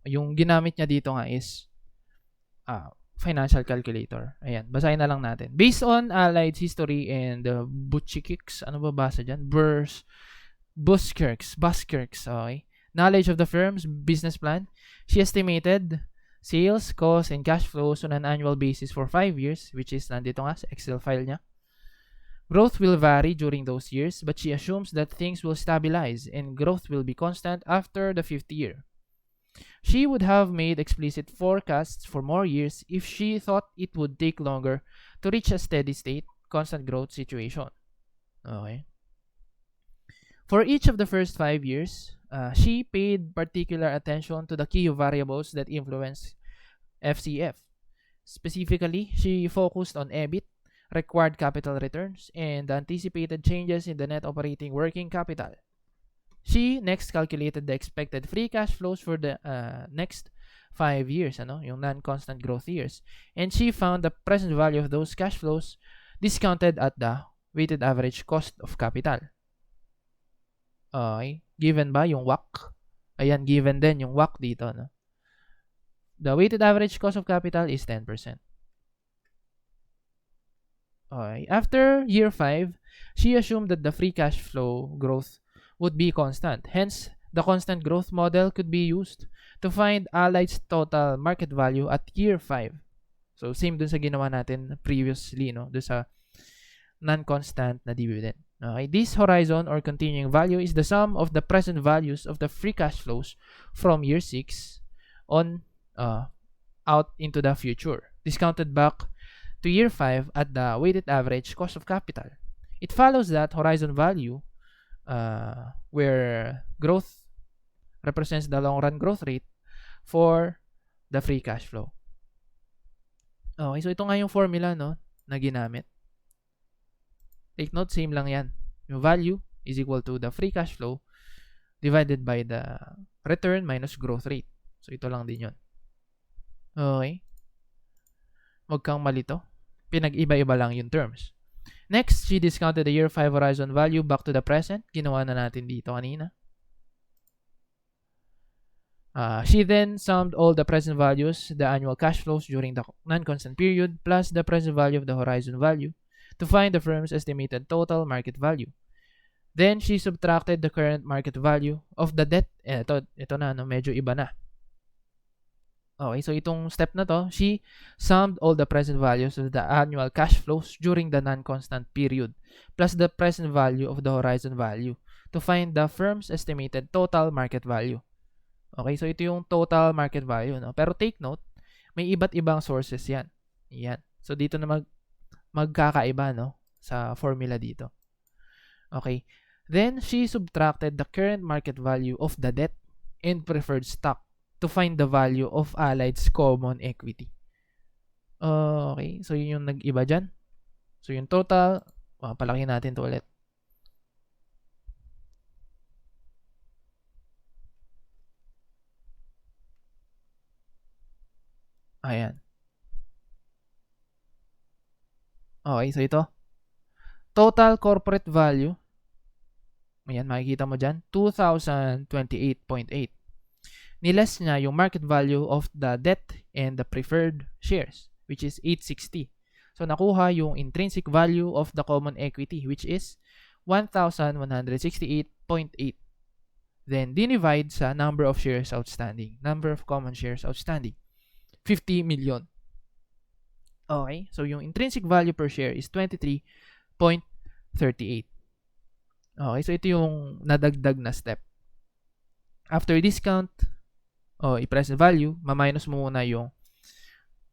A: yung ginamit niya dito nga is financial calculator. Ayan. Basahin na lang natin. Based on Allied's history and the Butchikicks, ano ba basa dyan? Buskirks. Okay. Knowledge of the firm's business plan. She estimated sales, costs, and cash flows on an annual basis for 5 years, which is nandito nga sa Excel file niya. Growth will vary during those years, but she assumes that things will stabilize and growth will be constant after the 5th year. She would have made explicit forecasts for more years if she thought it would take longer to reach a steady state constant growth situation. Okay. For each of the first 5 years, she paid particular attention to the key variables that influence FCF. Specifically, she focused on EBIT, required capital returns, and the anticipated changes in the net operating working capital. She next calculated the expected free cash flows for the next 5 years, yung non-constant growth years. And she found the present value of those cash flows discounted at the weighted average cost of capital. Okay. Given ba yung WACC? Ayan, given din yung WACC dito. No? The weighted average cost of capital is 10%. Okay. After year 5, she assumed that the free cash flow growth would be constant. Hence, the constant growth model could be used to find Allight's total market value at year 5. So, same dun sa ginawa natin previously, no? Dun sa non-constant na dividend. Okay, this horizon or continuing value is the sum of the present values of the free cash flows from year 6 on out into the future, discounted back to year 5 at the weighted average cost of capital. It follows that horizon value, where growth represents the long-run growth rate for the free cash flow. Okay, so ito nga yung formula, no, na ginamit. Take note, same lang yan. Yung value is equal to the free cash flow divided by the return minus growth rate. So, ito lang din yun. Okay. Huwag kang malito. Pinag-iba-iba lang yung terms. Next, she discounted the year 5 horizon value back to the present. Ginawa na natin dito kanina. She then summed all the present values, the annual cash flows during the non-constant period, plus the present value of the horizon value, to find the firm's estimated total market value. Then, she subtracted the current market value of the debt. Ito na, no, medyo iba na. Okay, so itong step na to, she summed all the present values of the annual cash flows during the non-constant period, plus the present value of the horizon value, to find the firm's estimated total market value. Okay, so ito yung total market value. No? Pero take note, may iba't ibang sources yan. Yan. So, dito na magkakaiba, no, sa formula dito. Okay. Then, she subtracted the current market value of the debt and preferred stock to find the value of Allight's common equity. Okay. So, yun yung nag-iba dyan. So, yung total, palakihin natin to ulit. Ayan. Okay, so ito. Total corporate value. Ayan, makikita mo dyan. 2,028.8. Niles niya yung market value of the debt and the preferred shares, which is 860. So, nakuha yung intrinsic value of the common equity, which is 1,168.8. Then, dinivide sa number of shares outstanding. Number of common shares outstanding. 50 million. Okay, so yung intrinsic value per share is 23.38. Okay, so ito yung nadagdag na step. After discount, i-present value, ma-minus mo muna yung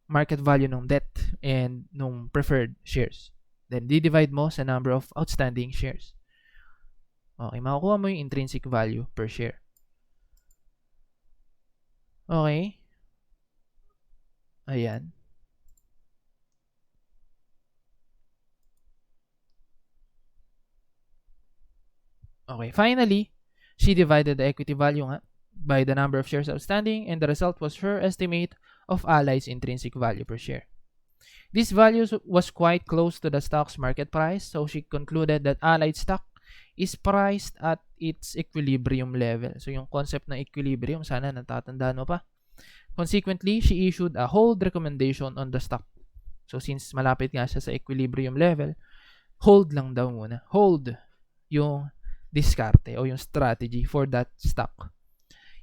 A: market value ng debt and nung preferred shares. Then, di-divide mo sa number of outstanding shares. Okay, makukuha mo yung intrinsic value per share. Okay. Ayan. Okay, finally, she divided the equity value by the number of shares outstanding, and the result was her estimate of Allight's intrinsic value per share. This value was quite close to the stock's market price, so she concluded that Allied stock is priced at its equilibrium level. So, yung concept ng equilibrium, sana natatandaan mo pa. Consequently, she issued a hold recommendation on the stock. So, since malapit nga siya sa equilibrium level, hold lang daw muna. Hold yung diskarte o yung strategy for that stock.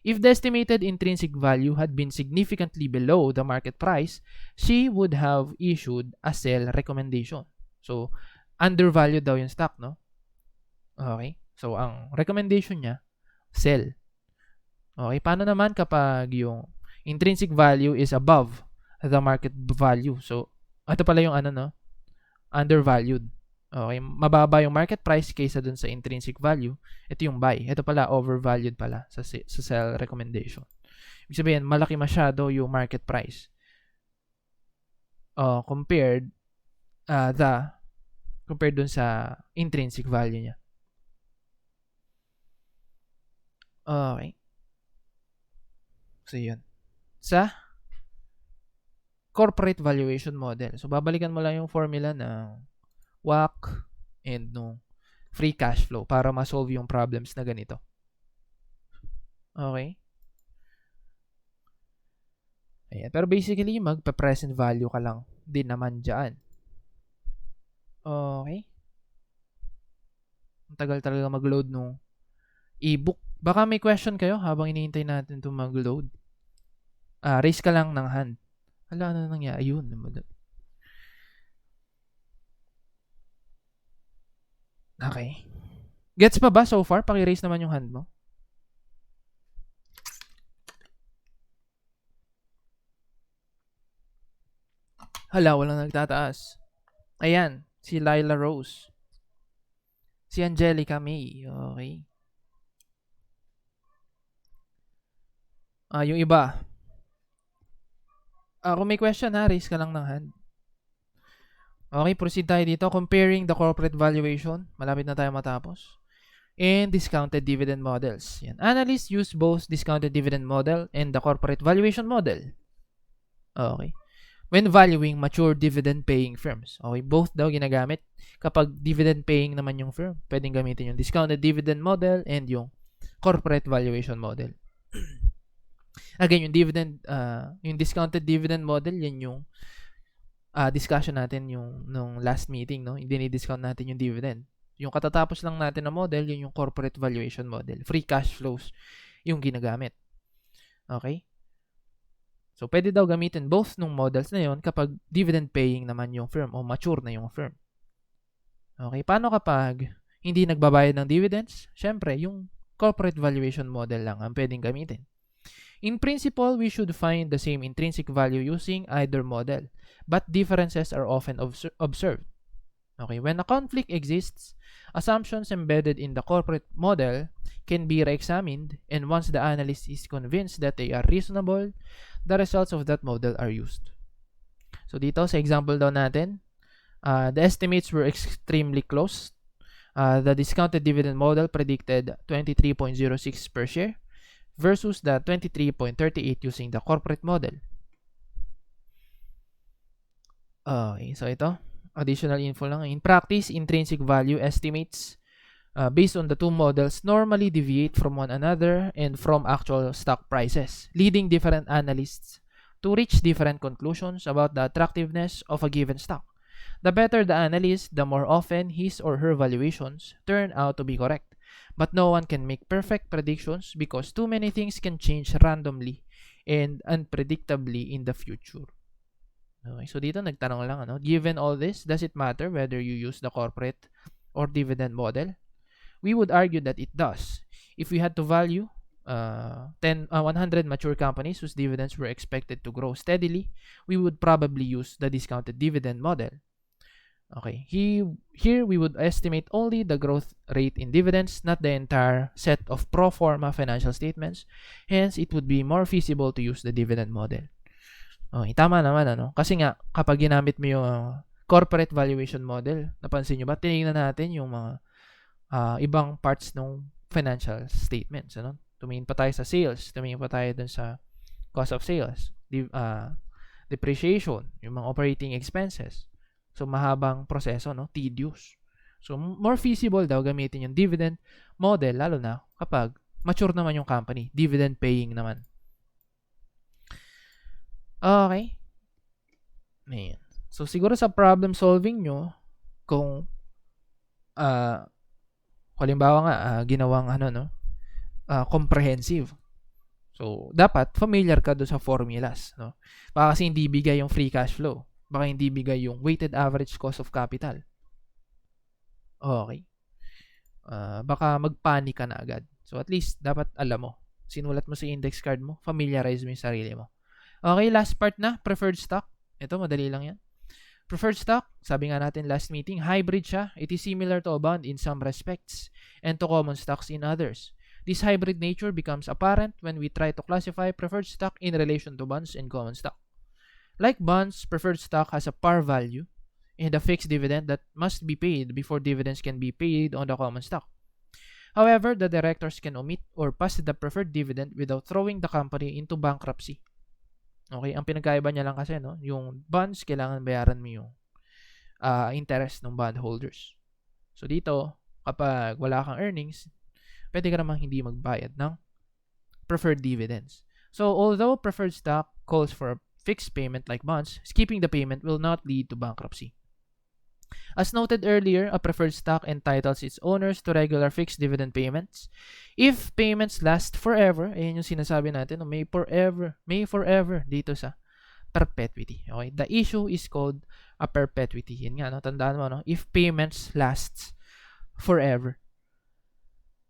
A: If the estimated intrinsic value had been significantly below the market price, she would have issued a sell recommendation. So, undervalued daw yung stock, no? Okay? So, ang recommendation niya, sell. Okay? Paano naman kapag yung intrinsic value is above the market value? So, ito pala yung undervalued. Okay, mababa yung market price kaysa dun sa intrinsic value. Ito yung buy. Ito pala, overvalued pala sa sell recommendation. Ibig sabihin, malaki masyado yung market price. Compared dun sa intrinsic value niya. Okay. So, yun. Sa corporate valuation model. So, babalikan mo lang yung formula ng WACC and no free cash flow para ma-solve yung problems na ganito. Okay? Ayan. Pero basically, magpa-present value ka lang din naman dyan. Okay? Ang tagal talaga mag-load nung ebook. Baka may question kayo habang iniintay natin ito mag-load. Raise ka lang ng hand. Hala, ano nangyari? Ayun. Okay. Gets pa ba so far? Paki-raise naman yung hand mo. Hala, walang nagtataas. Ayan, si Lila Rose. Si Angelica May. Okay. Yung iba. Kung may question raise ka lang ng hand. Okay, proceed tayo dito. Comparing the corporate valuation. Malapit na tayo matapos. And discounted dividend models. Yan. Analysts use both discounted dividend model and the corporate valuation model. Okay. When valuing mature dividend-paying firms. Okay, both daw ginagamit. Kapag dividend-paying naman yung firm, pwedeng gamitin yung discounted dividend model and yung corporate valuation model. Again, yung discounted dividend model, yan yung discussion natin yung nung last meeting, no? Dinidiscount natin yung dividend. Yung katatapos lang natin na model, yun yung corporate valuation model. Free cash flows yung ginagamit. Okay? So, pwede daw gamitin both nung models na yon kapag dividend-paying naman yung firm o mature na yung firm. Okay? Paano kapag hindi nagbabayad ng dividends? Siyempre, yung corporate valuation model lang ang pwedeng gamitin. In principle, we should find the same intrinsic value using either model, but differences are often observed. Okay, when a conflict exists, assumptions embedded in the corporate model can be re-examined, and once the analyst is convinced that they are reasonable, the results of that model are used. So dito sa example daw natin, the estimates were extremely close. The discounted dividend model predicted 23.06 per share versus the 23.38 using the corporate model. Okay, so ito, additional info lang. In practice, intrinsic value estimates based on the two models normally deviate from one another and from actual stock prices, leading different analysts to reach different conclusions about the attractiveness of a given stock. The better the analyst, the more often his or her valuations turn out to be correct. But no one can make perfect predictions because too many things can change randomly and unpredictably in the future. Okay, so dito nagtanong lang, given all this, does it matter whether you use the corporate or dividend model? We would argue that it does. If we had to value 100 mature companies whose dividends were expected to grow steadily, we would probably use the discounted dividend model. Okay, here we would estimate only the growth rate in dividends, not the entire set of pro forma financial statements. Hence, it would be more feasible to use the dividend model. Okay, tama naman, Kasi nga, kapag ginamit mo yung corporate valuation model, napansin nyo ba, tinignan natin yung mga ibang parts ng financial statements, Tumingin pa tayo sa sales, tumingin pa tayo dun sa cost of sales, depreciation, yung mga operating expenses. So, mahabang proseso, tedious. So, more feasible daw gamitin yung dividend model, lalo na kapag mature naman yung company, dividend paying naman. Okay. Ayan. So, siguro sa problem solving nyo, kung halimbawa nga, ginawang comprehensive. So, dapat familiar ka doon sa formulas, Baka kasi hindi bigay yung free cash flow. Baka hindi bigay yung weighted average cost of capital. Okay. Baka magpanik ka na agad. So, at least, dapat alam mo. Sinulat mo sa index card mo. Familiarize mo yung sarili mo. Okay, last part na. Preferred stock. Ito, madali lang yan. Preferred stock, sabi nga natin last meeting, hybrid siya. It is similar to a bond in some respects and to common stocks in others. This hybrid nature becomes apparent when we try to classify preferred stock in relation to bonds and common stock. Like bonds, preferred stock has a par value and a fixed dividend that must be paid before dividends can be paid on the common stock. However, the directors can omit or pass the preferred dividend without throwing the company into bankruptcy. Okay, ang pinagkaiba niya lang kasi, no, yung bonds, kailangan bayaran mo yung interest ng bondholders. So dito, kapag wala kang earnings, pwede ka namang hindi magbayad ng preferred dividends. So although preferred stock calls for a fixed payment like bonds, skipping the payment will not lead to bankruptcy. As noted earlier, a preferred stock entitles its owners to regular fixed dividend payments. If payments last forever, ayan yung sinasabi natin, may forever dito sa perpetuity. Okay? The issue is called a perpetuity. Yan nga, no? Tandaan mo, no? If payments lasts forever.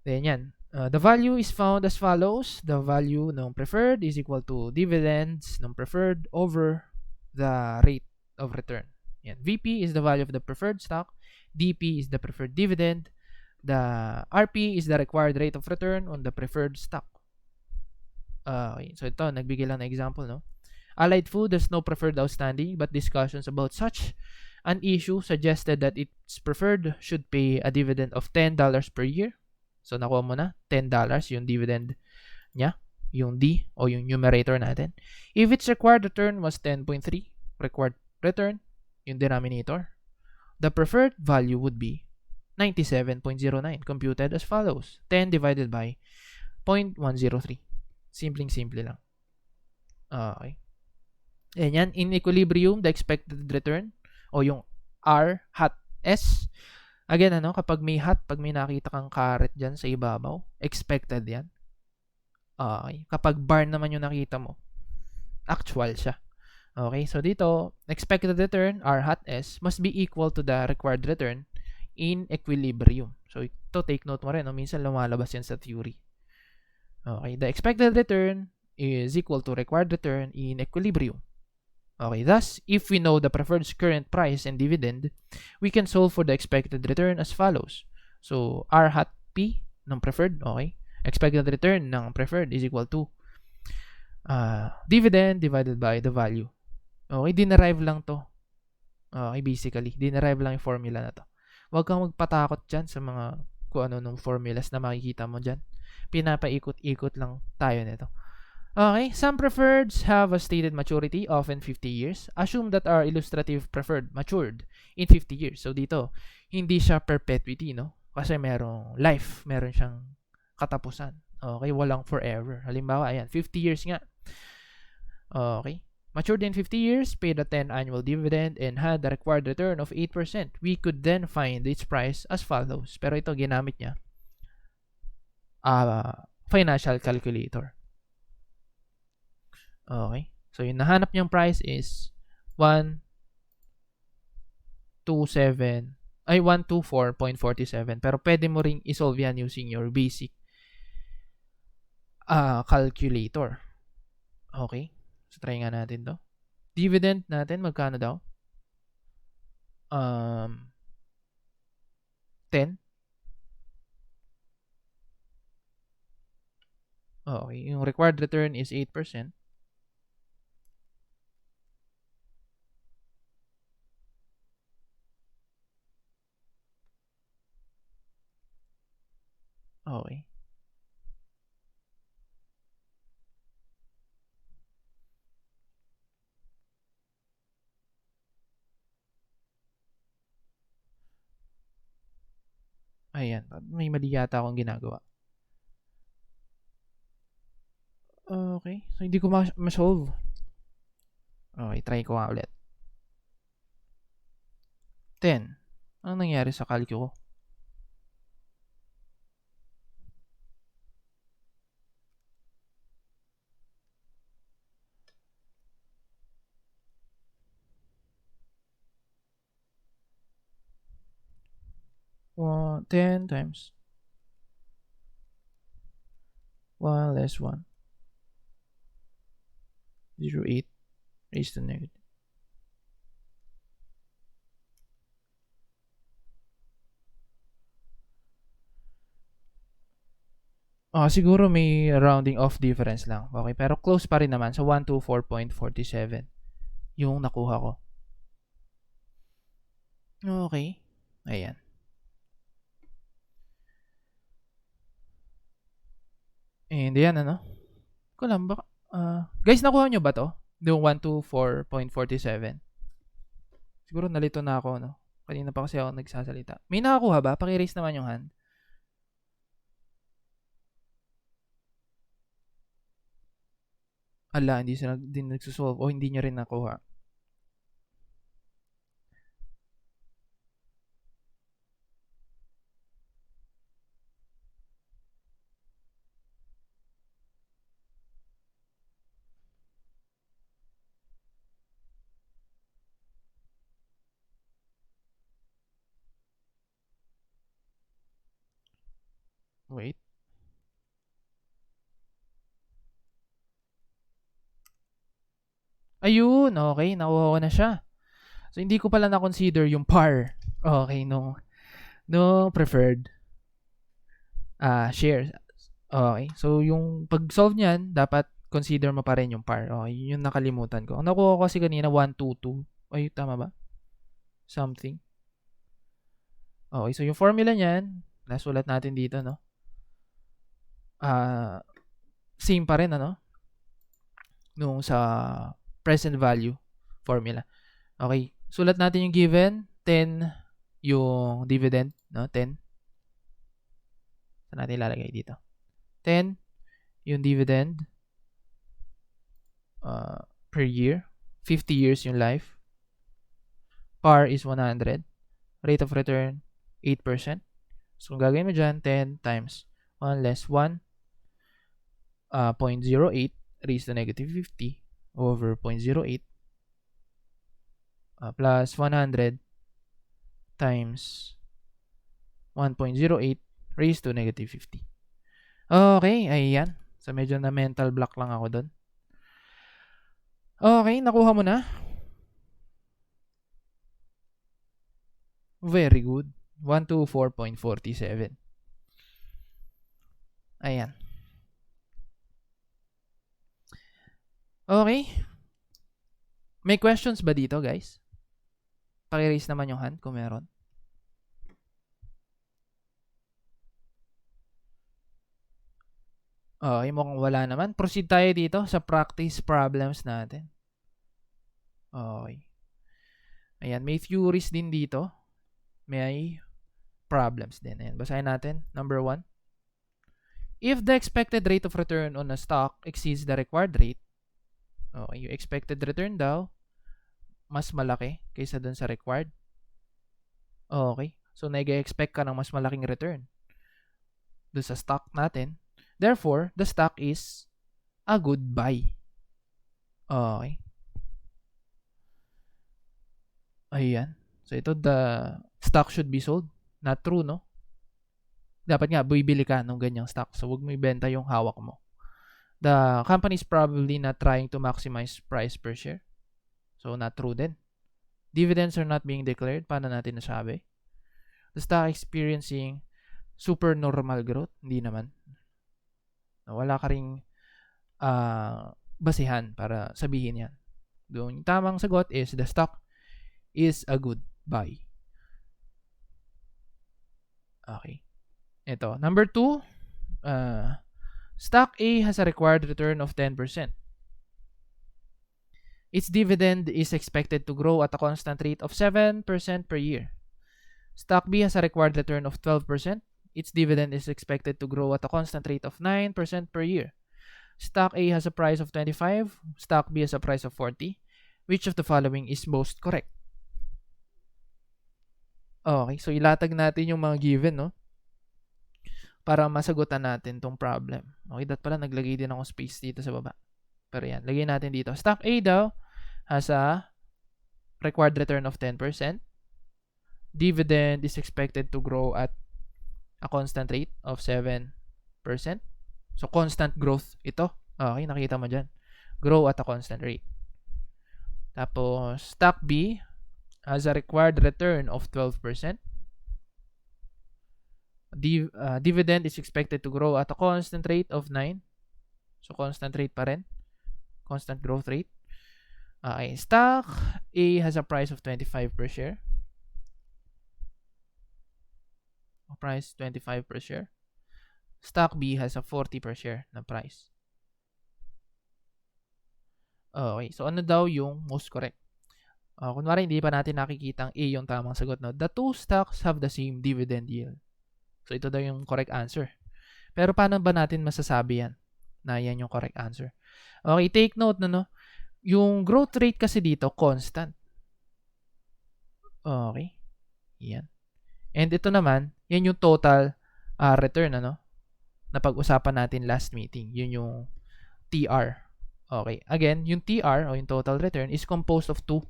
A: Then yan. The value is found as follows. The value ng preferred is equal to dividends ng preferred over the rate of return. Yan. VP is the value of the preferred stock. DP is the preferred dividend. The RP is the required rate of return on the preferred stock. Okay. So ito, nagbigay lang na example, no? Allied Food has no preferred outstanding, but discussions about such an issue suggested that its preferred should pay a dividend of $10 per year. So nakuha mo na, $10 yung dividend niya, yung D o yung numerator natin. If its required return was 10.3, required return, yung denominator, the preferred value would be 97.09, computed as follows. 10 divided by 0.103. Simpleng-simple lang. Okay. Ayan yan. In equilibrium, the expected return o yung R hat S. Again, kapag may hat, pag may nakita kang caret dyan sa ibabaw, expected yan. Okay. Kapag bar naman yung nakita mo, actual siya. Okay, so dito, expected return, R hat S, must be equal to the required return in equilibrium. So, ito, take note mo rin, no? Minsan lumalabas yan sa theory. Okay, the expected return is equal to required return in equilibrium. Okay, thus, if we know the preferred's current price and dividend, we can solve for the expected return as follows. So, R hat P ng preferred, okay, expected return ng preferred is equal to dividend divided by the value. Okay, dinerive lang to. Okay, basically, dinerive lang yung formula na to. Huwag kang magpatakot dyan sa mga kung ano nung formulas na makikita mo dyan. Pinapaikot-ikot lang tayo nito. Okay, some preferreds have a stated maturity, often 50 years. Assume that our illustrative preferred matured in 50 years. So dito, hindi siya perpetuity, no? Kasi merong life, meron siyang katapusan. Okay, walang forever. Halimbawa, ayan, 50 years nga. Okay. Matured in 50 years, paid a 10 annual dividend, and had the required return of 8%. We could then find its price as follows. Pero ito, ginamit niya financial calculator. Okay. So, yung nahanap niyang price is 124.47. Pero pwede mo ring isolve yan using your basic calculator. Okay. So, try nga natin to. Dividend natin, magkano daw? 10. Okay. Yung required return is 8%. Okay. Ayan. May mali yata akong ginagawa. Okay. So, hindi ko ma-solve. Okay. Try ko nga ulit. 10. Anong nangyari sa calcu ko? Well, 10 times 1 less 1. 0.8 raised to negative. Siguro may rounding off difference lang. Okay, pero close pa rin naman. So, 124.47 yung nakuha ko. Okay. Ayan. And yan, ano? Ko lang, baka, guys, nakuha nyo ba to? Yung 124.47. Siguro nalito na ako, no? Kanina pa kasi ako nagsasalita. May nakakuha ba? Paki-raise naman yung hand. Ala, hindi sila din nagsusolve o hindi nyo rin nakuha. Wait. Ayun, okay. Nakuha ko na siya. So, hindi ko pala na-consider yung par. Okay, no preferred shares. Okay. So, yung pag-solve niyan, dapat consider mo pa rin yung par. Okay, yun yung nakalimutan ko. Ang nakuha ko kasi kanina, 122. Ay, tama ba? Something. Okay, so yung formula niyan, nasulat natin dito, no? Same pa rin, ano? Nung sa present value formula. Okay, sulat natin yung given, 10 yung dividend, no? 10. Saan natin ilalagay dito? 10 yung dividend per year. 50 years yung life. Par is 100. Rate of return, 8%. So, kung gagawin mo dyan, 10 times 1 less 1, 0.08 raised to negative 50 over 0.08 plus 100 times 1.08 raised to negative 50. Okay, ayan. So, medyo na mental block lang ako doon. Okay, nakuha mo na. Very good. 124.47. Ayan. Okay. May questions ba dito, guys? Paki-raise naman yung hand kung meron. Okay, mukhang wala naman. Proceed tayo dito sa practice problems natin. Okay. Ayan, may theories din dito. May problems din. Ayan, basahin natin. Number 1. If the expected rate of return on a stock exceeds the required rate, okay, yung expected return daw, mas malaki kaysa dun sa required. Okay. So, nag-expect ka ng mas malaking return dun sa stock natin. Therefore, the stock is a good buy. Okay. Ayan. So, ito, the stock should be sold. Not true, no? Dapat nga, bibili ka ng ganyang stock. So, huwag mo ibenta yung hawak mo. The company is probably not trying to maximize price per share. So, not true din. Dividends are not being declared. Paano natin nasabi? The stock experiencing super normal growth. Hindi naman. Wala ka ring basihan para sabihin yan. Yung tamang sagot is the stock is a good buy. Okay. Ito. Number 2. Stock A has a required return of 10%. Its dividend is expected to grow at a constant rate of 7% per year. Stock B has a required return of 12%. Its dividend is expected to grow at a constant rate of 9% per year. Stock A has a price of 25. Stock B has a price of 40. Which of the following is most correct? Okay, so ilatag natin yung mga given, no? Para masagutan natin tong problem. Okay, dat pala naglagay din ako space dito sa baba. Pero yan, lagay natin dito. Stock A daw has a required return of 10%. Dividend is expected to grow at a constant rate of 7%. So, constant growth ito. Okay, nakita mo dyan. Grow at a constant rate. Tapos, stock B has a required return of 12%. Dividend is expected to grow at a constant rate of 9. So, constant rate pa rin. Constant growth rate. Okay. Stock A has a price of 25 per share. Price 25 per share. Stock B has a 40 per share na price. Okay. So, ano daw yung most correct? Kunwari, hindi pa natin nakikita ang A yung tamang sagot. No? The two stocks have the same dividend yield. So, ito daw yung correct answer. Pero paano ba natin masasabi yan? Na yan yung correct answer. Okay, take note na no. Yung growth rate kasi dito, constant. Okay. Yan. And ito naman, yan yung total return, ano? Na pag-usapan natin last meeting. Yun yung TR. Okay. Again, yung TR o yung total return is composed of two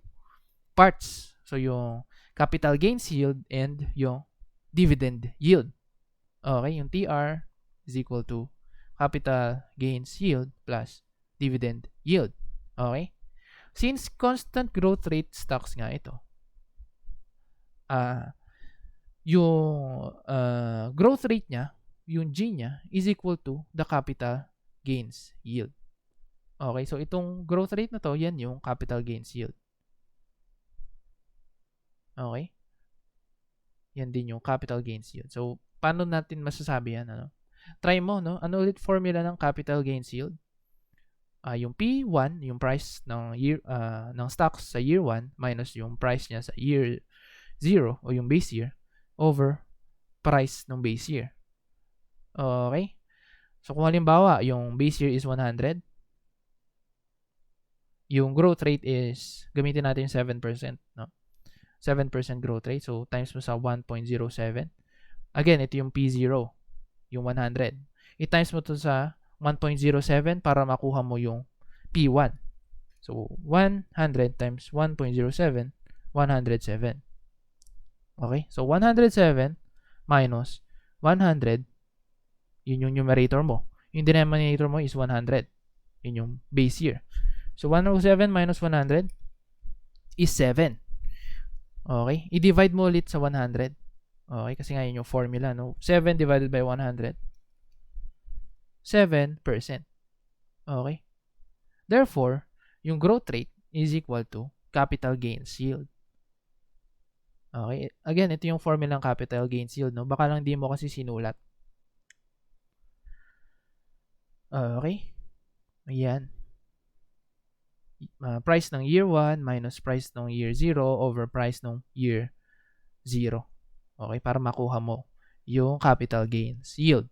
A: parts. So, yung capital gains yield and yung dividend yield. Okay. Yung TR is equal to capital gains yield plus dividend yield. Okay. Since constant growth rate stocks nga ito, yung growth rate niya, yung G niya, is equal to the capital gains yield. Okay, so itong growth rate na to, yan yung capital gains yield. Okay? Yan din yung capital gains yield. So, paano natin masasabi yan? Ano? Try mo, no? Ano ulit formula ng capital gains yield? Yung P1, yung price ng year ng stocks sa year 1 minus yung price niya sa year 0 o yung base year over price ng base year. Okay? So, kung halimbawa, yung base year is 100, yung growth rate is, gamitin natin 7%, no? 7% growth rate. So, times mo sa 1.07. Again, ito yung P0, yung 100. I-times mo to sa 1.07 para makuha mo yung P1. So, 100 times 1.07, 107. Okay? So, 107 minus 100, yun yung numerator mo. Yung denominator mo is 100. Yun yung base year. So, 107 minus 100 is 7. Okay? I-divide mo ulit sa 100. Okay? Kasi nga yun yung formula, no? 7 divided by 100. 7%. Okay? Therefore, yung growth rate is equal to capital gains yield. Okay? Again, ito yung formula ng capital gains yield, no? Baka lang di mo kasi sinulat. Okay? Ayan. Price ng year 1 minus price ng year 0 over price ng year 0. Okay? Para makuha mo yung capital gains yield.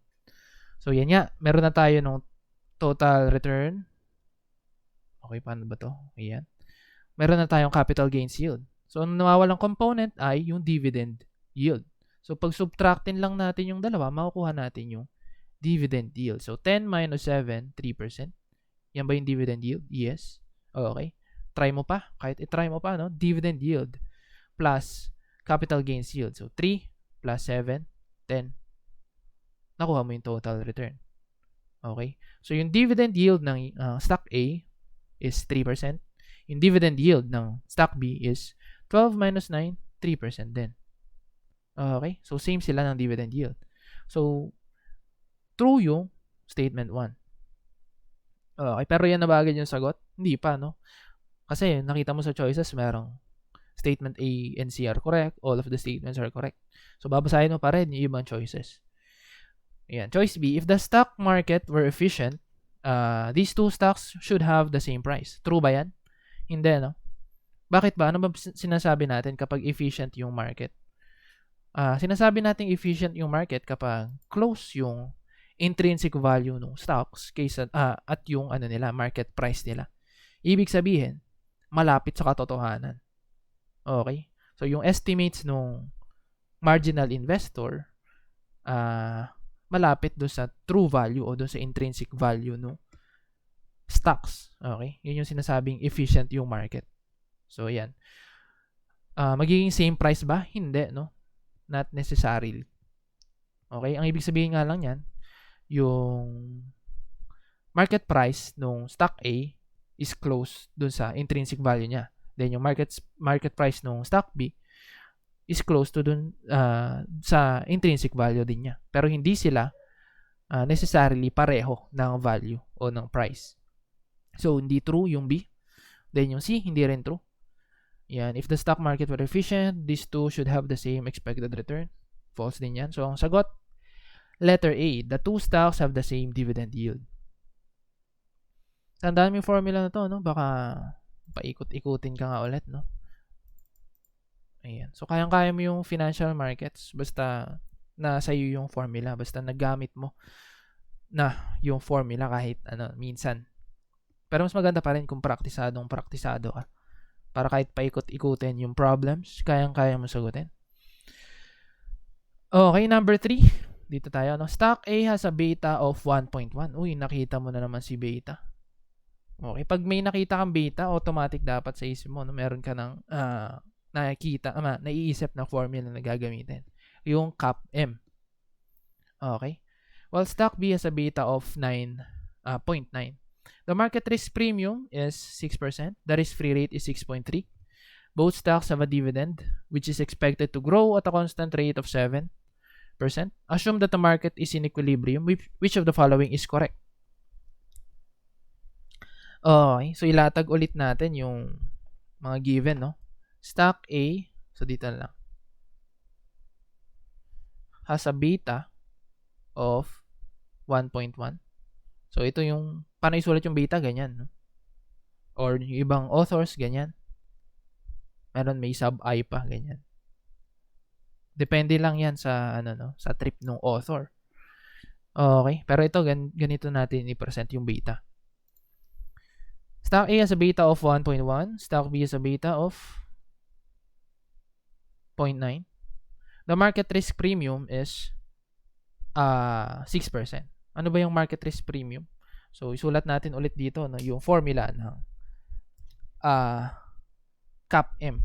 A: So, yan nga. Meron na tayo ng total return. Okay, paano ba to? Ayan. Meron na tayong capital gains yield. So, ang nawawalang component ay yung dividend yield. So, pag subtractin lang natin yung dalawa, makukuha natin yung dividend yield. So, 10 minus 7, 3%. Yan ba yung dividend yield? Yes. Okay. Try mo pa. Kahit i-try mo pa, no? Dividend yield plus capital gains yield. So, 3 plus 7, 10. Nakuha mo yung total return. Okay? So, yung dividend yield ng stock A is 3%. Yung dividend yield ng stock B is 12 minus 9, 3% din. Okay? So, same sila ng dividend yield. So, true yung statement 1. Okay, pero yan na ba agad yung sagot? Hindi pa, no? Kasi nakita mo sa choices, merong statement A and C are correct. All of the statements are correct. So, babasahin mo pa rin yung ibang choices. Ayan. Choice B, if the stock market were efficient, these two stocks should have the same price. True ba yan? Hindi, no? Bakit ba? Ano ba sinasabi natin kapag efficient yung market? Sinasabi natin efficient yung market kapag close yung intrinsic value ng stocks kaysa at yung nila, market price nila. Ibig sabihin, malapit sa katotohanan. Okay? So, yung estimates ng marginal investor, malapit doon sa true value o doon sa intrinsic value ng stocks. Okay? Yun yung sinasabing efficient yung market. So, yan. Magiging same price ba? Hindi, no? Not necessarily. Okay? Ang ibig sabihin nga lang yan, yung market price ng stock A is close doon sa intrinsic value niya. Then, yung market price ng stock B is close to dun sa intrinsic value din niya. Pero hindi sila necessarily pareho ng value o ng price. So, hindi true yung B. Then yung C, hindi rin true. Yan. If the stock market were efficient, these two should have the same expected return. False din yan. So, ang sagot, letter A, the two stocks have the same dividend yield. Tandaan mo yung formula na to, no? Baka paikot-ikutin ka nga ulit, no? Ayan. So, kayang-kaya mo yung financial markets basta nasa iyo yung formula. Basta nagamit mo na yung formula kahit minsan. Pero mas maganda pa rin kung praktisado ka. Para kahit paikot-ikutin yung problems, kayang-kaya mo sagutin. Okay, number 3. Dito tayo, no? Stock A has a beta of 1.1. Uy, nakita mo na naman si beta. Okay, pag may nakita kang beta, automatic dapat sa isip mo, no? Meron ka ng naiisip na formula na gagamitin. Yung CAPM. Okay. Well, stock B has a beta of 0.9. The market risk premium is 6%. The risk-free rate is 6.3. Both stocks have a dividend, which is expected to grow at a constant rate of 7%. Assume that the market is in equilibrium. Which of the following is correct? Okay, so ilatag ulit natin yung mga given, no? Stock A, so dito na lang, has a beta of 1.1. So, ito yung, paano isulat yung beta? Ganyan, no? Or yung ibang authors, ganyan. Meron may sub-I pa, ganyan. Depende lang yan sa, sa trip ng author. Okay, pero ito, ganito natin i-present yung beta. Stock A has a beta of 1.1. Stock B has a beta of 0.9. The market risk premium is 6%. Ano ba yung market risk premium? So, isulat natin ulit dito, no, yung formula ng CAPM.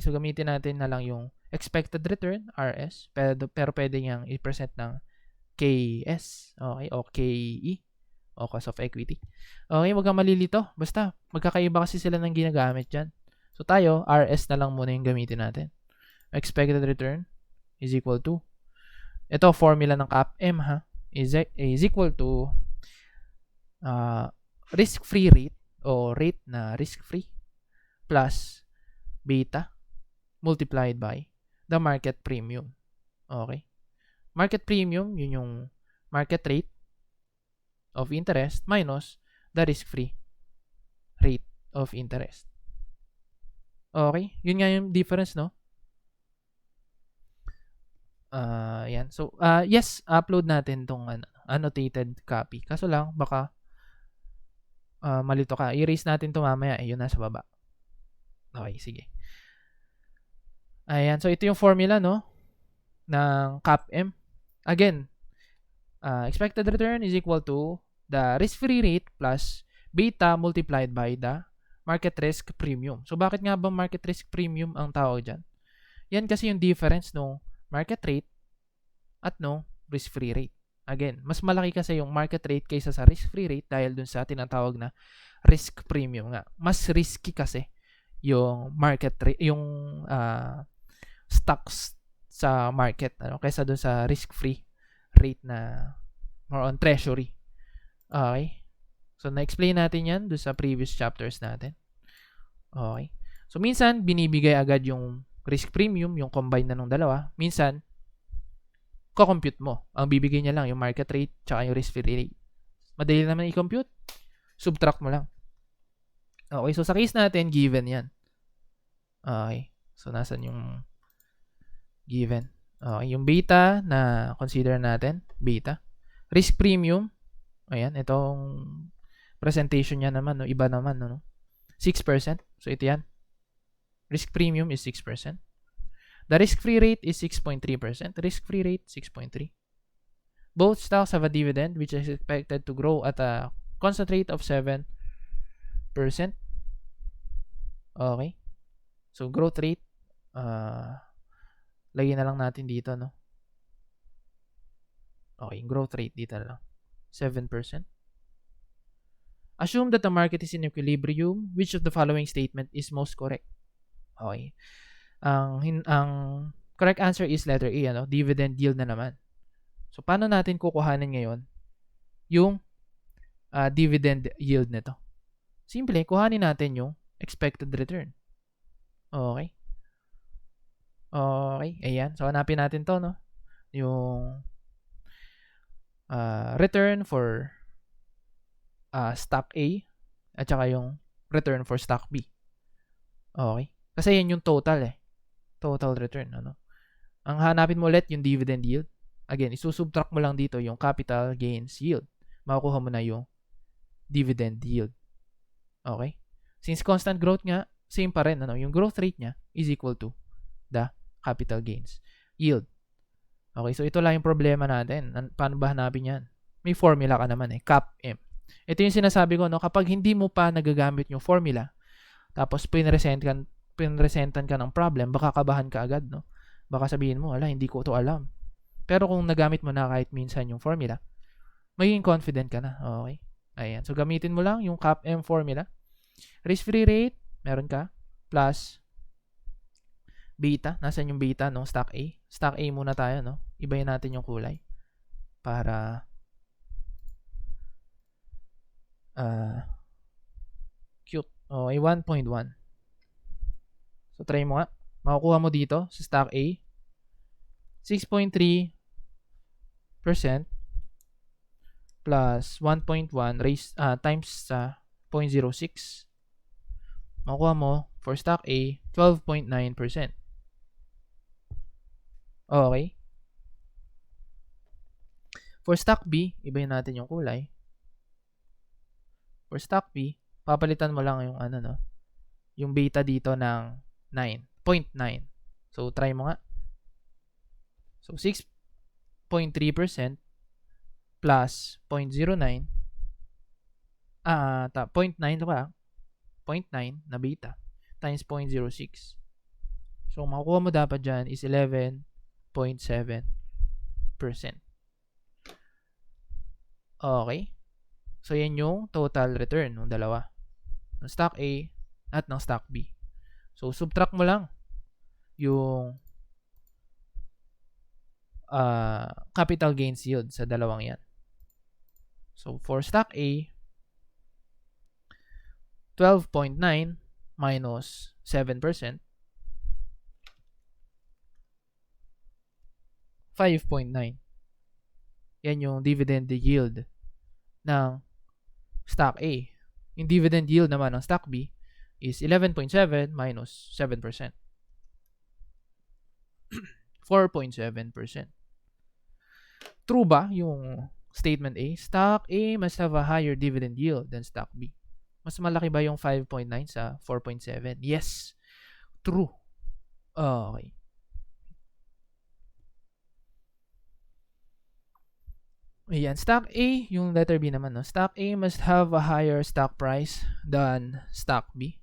A: So, gamitin natin na lang yung expected return, RS, pero pwede niyang i-present ng KS, okay, o KE, o cost of equity. Okay, wag kang malilito. Basta, magkakaiba kasi sila ng ginagamit dyan. So, tayo, RS na lang muna yung gamitin natin. Expected return is equal to, ito, formula ng CAPM, ha, is equal to risk-free rate o rate na risk-free plus beta multiplied by the market premium. Okay? Market premium, yun yung market rate of interest minus the risk-free rate of interest. Okay? Yun nga yung difference, no? Yan. So, yes, upload natin tong annotated copy. Kaso lang, baka malito ka. I-erase natin ito mamaya. Yun nasa baba. Okay, sige. Ayan. So, ito yung formula, no? Ng CAPM. Again, expected return is equal to the risk-free rate plus beta multiplied by the market risk premium. So, bakit nga ba market risk premium ang tawag dyan? Yan kasi yung difference no market rate at no risk-free rate. Again, mas malaki kasi yung market rate kaysa sa risk-free rate dahil dun sa tinatawag na risk premium nga. Mas risky kasi yung market rate, yung stocks sa market kaysa dun sa risk-free rate na more on treasury. Okay? So, na-explain natin yan dun sa previous chapters natin. Okay? So, minsan, binibigay agad yung risk premium, yung combine na nung dalawa. Minsan, ko-compute mo. Ang bibigay niya lang yung market rate tsaka yung risk-free rate. Madali naman i-compute. Subtract mo lang. Okay, so sa case natin, given yan. Okay, so nasan yung given? Okay, yung beta na consider natin, beta. Risk premium, ayan, itong presentation niya naman, no, iba naman, no? 6%. So ito yan. Risk premium is 6%. The risk-free rate is 6.3%. Risk-free rate, 6.3%. Both stocks have a dividend which is expected to grow at a constant rate of 7%. Okay. So, growth rate, lagyan na lang natin dito, no? Okay, growth rate dito na lang. 7%. Assume that the market is in equilibrium. Which of the following statement is most correct? Okay. Ang correct answer is letter A, ano? Dividend yield na naman. So, paano natin kukuhanin ngayon yung dividend yield nito? Simple, kuhanin natin yung expected return. Okay? Okay, ayan. So, hanapin natin to, no? Yung return for stock A at saka yung return for stock B. Okay? Kasi yan yung total Total return, ano? Ang hanapin mo ulit yung dividend yield. Again, isusubtract mo lang dito yung capital gains yield. Makukuha mo na yung dividend yield. Okay? Since constant growth nga, same pa rin, ano? Yung growth rate niya is equal to the capital gains yield. Okay, so ito lang yung problema natin. Paano ba hanapin yan? May formula ka naman CAPM. Ito yung sinasabi ko, no? Kapag hindi mo pa nagagamit yung formula, tapos pinresentan ka ng problem, baka kabahan ka agad, no? Baka sabihin mo, hindi ko to alam. Pero kung nagamit mo na kahit minsan yung formula, magiging confident ka na. Okay? Ayan. So, gamitin mo lang yung CAPM formula. Risk-free rate, meron ka, plus beta. Nasaan yung beta ng stock A? Stock A muna tayo, no? Ibayin natin yung kulay para cute. Okay, 1.1. So, try mo nga. Makukuha mo dito sa stock A 6.3% plus 1.1 times sa 0.06. Makukuha mo for stock A 12.9%. Okay. For stock B, ibahin natin yung kulay. For stock B, papalitan mo lang yung yung beta dito ng 0.9. So, try mo nga. So, 6.3% plus 0.09 0.9 ba? 0.9 na beta times 0.06. So, makukuha mo dapat dyan is 11.7%. Okay. So, yan yung total return ng dalawa. Ng stock A at ng stock B. So, subtract mo lang yung capital gains yield sa dalawang yan. So, for stock A, 12.9 minus 7%, 5.9. Yan yung dividend yield ng stock A. Yung dividend yield naman ng stock B is 11.7 minus 7%. 4.7%. True ba yung statement A? Stock A must have a higher dividend yield than stock B. Mas malaki ba yung 5.9 sa 4.7? Yes. True. Okay. Ayan. Stock A, yung letter B naman, no? Stock A must have a higher stock price than stock B.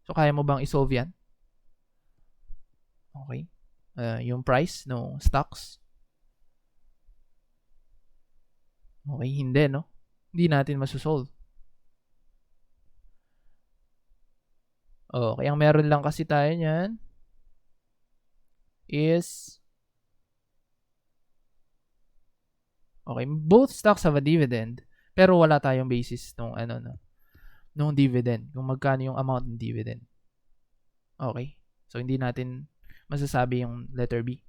A: So, kaya mo bang isolve yan? Okay. Yung price no stocks. Okay, hindi, no? Hindi natin masosolve. Okay, ang meron lang kasi tayo niyan is okay, both stocks have a dividend, pero wala tayong basis nung dividend, kung magkano yung amount ng dividend. Okay, so hindi natin masasabi yung letter B.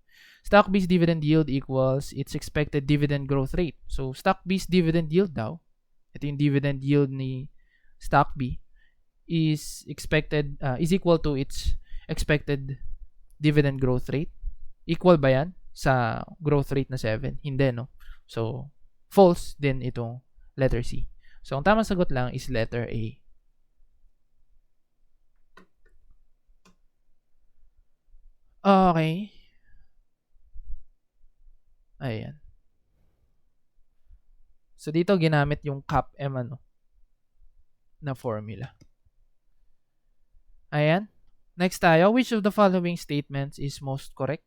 A: Stock B's dividend yield equals its expected dividend growth rate. So, stock B's dividend yield daw, ito yung dividend yield ni stock B, is equal to its expected dividend growth rate. Equal ba yan sa growth rate na 7? Hindi, no? So, false din itong letter C. So, ang tamang sagot lang is letter A. Okay. Ayan. So, dito ginamit yung CAPM na formula. Ayan. Next tayo. Which of the following statements is most correct?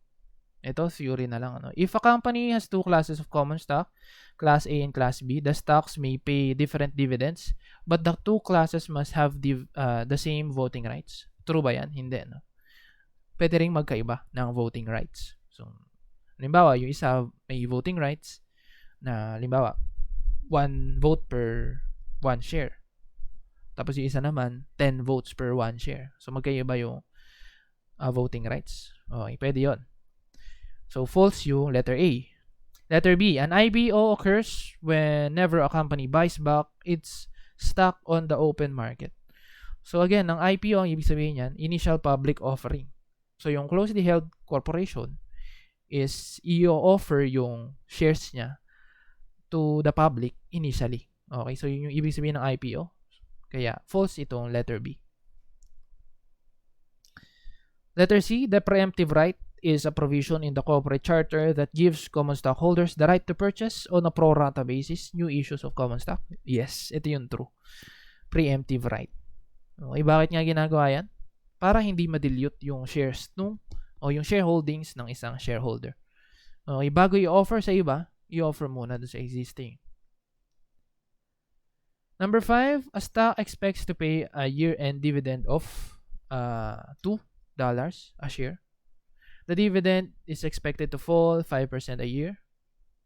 A: Ito, theory na lang. If a company has two classes of common stock, Class A and Class B, the stocks may pay different dividends, but the two classes must have the same voting rights. True ba yan? Hindi, no? pwede ring magkaiba ng voting rights. So, halimbawa, yung isa may voting rights na, halimbawa, 1 vote per 1 share. Tapos yung isa naman, 10 votes per 1 share. So, magkaiba yung voting rights. Okay, pwede yun. So, false yung letter A. Letter B, an IPO occurs whenever a company buys back its stock on the open market. So again, ang IPO, ang ibig sabihin niyan, initial public offering. So yung closely held corporation is i-offer yung shares niya to the public initially. Okay, so yun yung ibig sabihin ng IPO. Kaya false itong letter B. Letter C, the preemptive right is a provision in the corporate charter that gives common stockholders the right to purchase on a pro rata basis new issues of common stock. Yes, ito yung true. Preemptive right. Okay, bakit nga ginagawa yan? Para hindi ma-dilute yung shares o yung shareholdings ng isang shareholder. Okay, bago i-offer sa iba, i-offer muna doon sa existing. Number 5, a stock expects to pay a year-end dividend of $2 a share. The dividend is expected to fall 5% a year